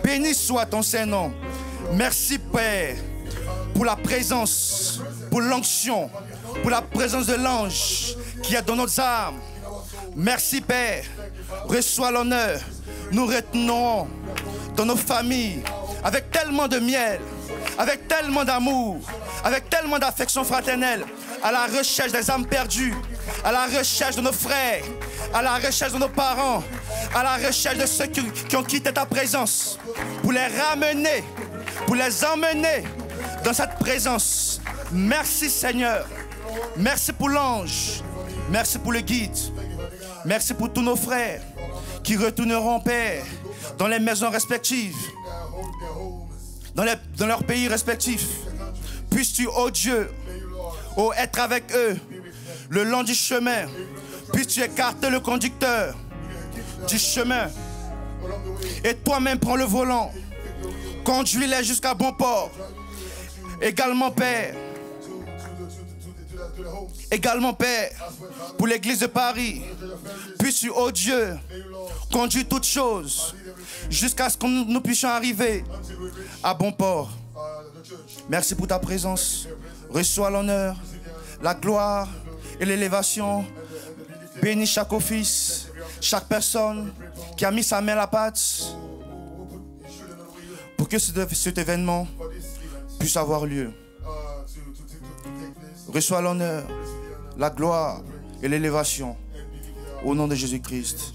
Béni soit ton Saint-Nom. Merci Père pour la présence, pour l'onction, pour la présence de l'ange qui est dans nos âmes. Merci Père. Reçois l'honneur. Nous retenons dans nos familles avec tellement de miel, avec tellement d'amour, avec tellement d'affection fraternelle, à la recherche des âmes perdues, à la recherche de nos frères, à la recherche de nos parents, à la recherche de ceux qui ont quitté ta présence, pour les ramener, pour les emmener dans cette présence. Merci Seigneur. Merci pour l'ange. Merci pour le guide. Merci pour tous nos frères qui retourneront, Père, dans les maisons respectives, dans leurs pays respectifs. Puisses-tu, oh Dieu, oh, être avec eux le long du chemin. Puisses-tu écarter le conducteur du chemin. Et toi-même prends le volant. Conduis-les jusqu'à bon port. Également, Père. Également, Père, pour l'église de Paris, puisses-tu, oh Dieu, conduire toutes choses jusqu'à ce que nous puissions arriver à bon port. Merci pour ta présence. Reçois l'honneur, la gloire et l'élévation. Bénis chaque office, chaque personne qui a mis sa main à la pâte pour que cet événement puisse avoir lieu. Reçois l'honneur, la gloire et l'élévation. Au nom de Jésus-Christ.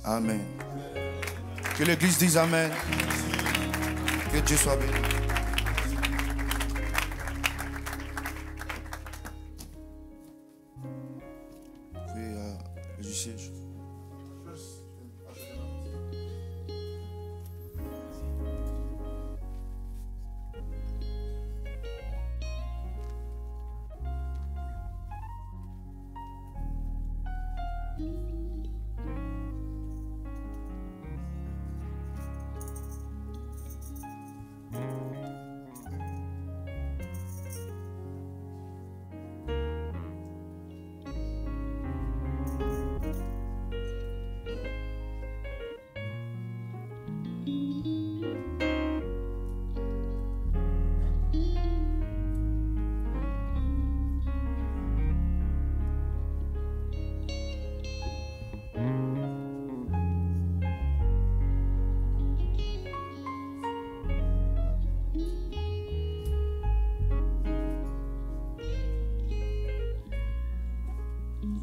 Amen. Que l'Église dise Amen. Que Dieu soit béni. Vous pouvez du siège.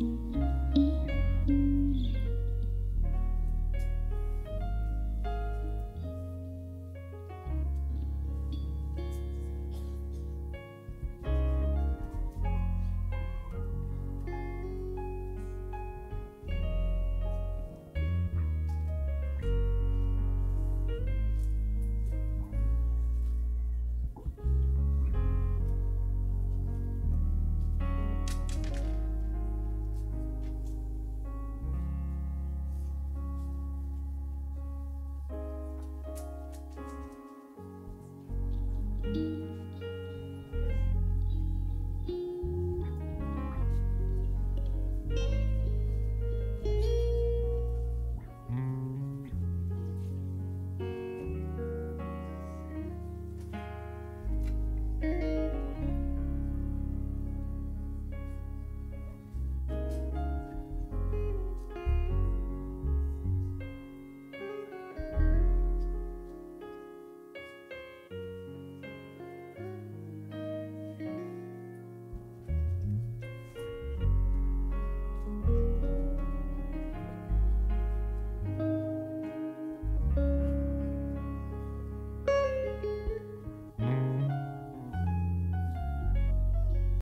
Amen.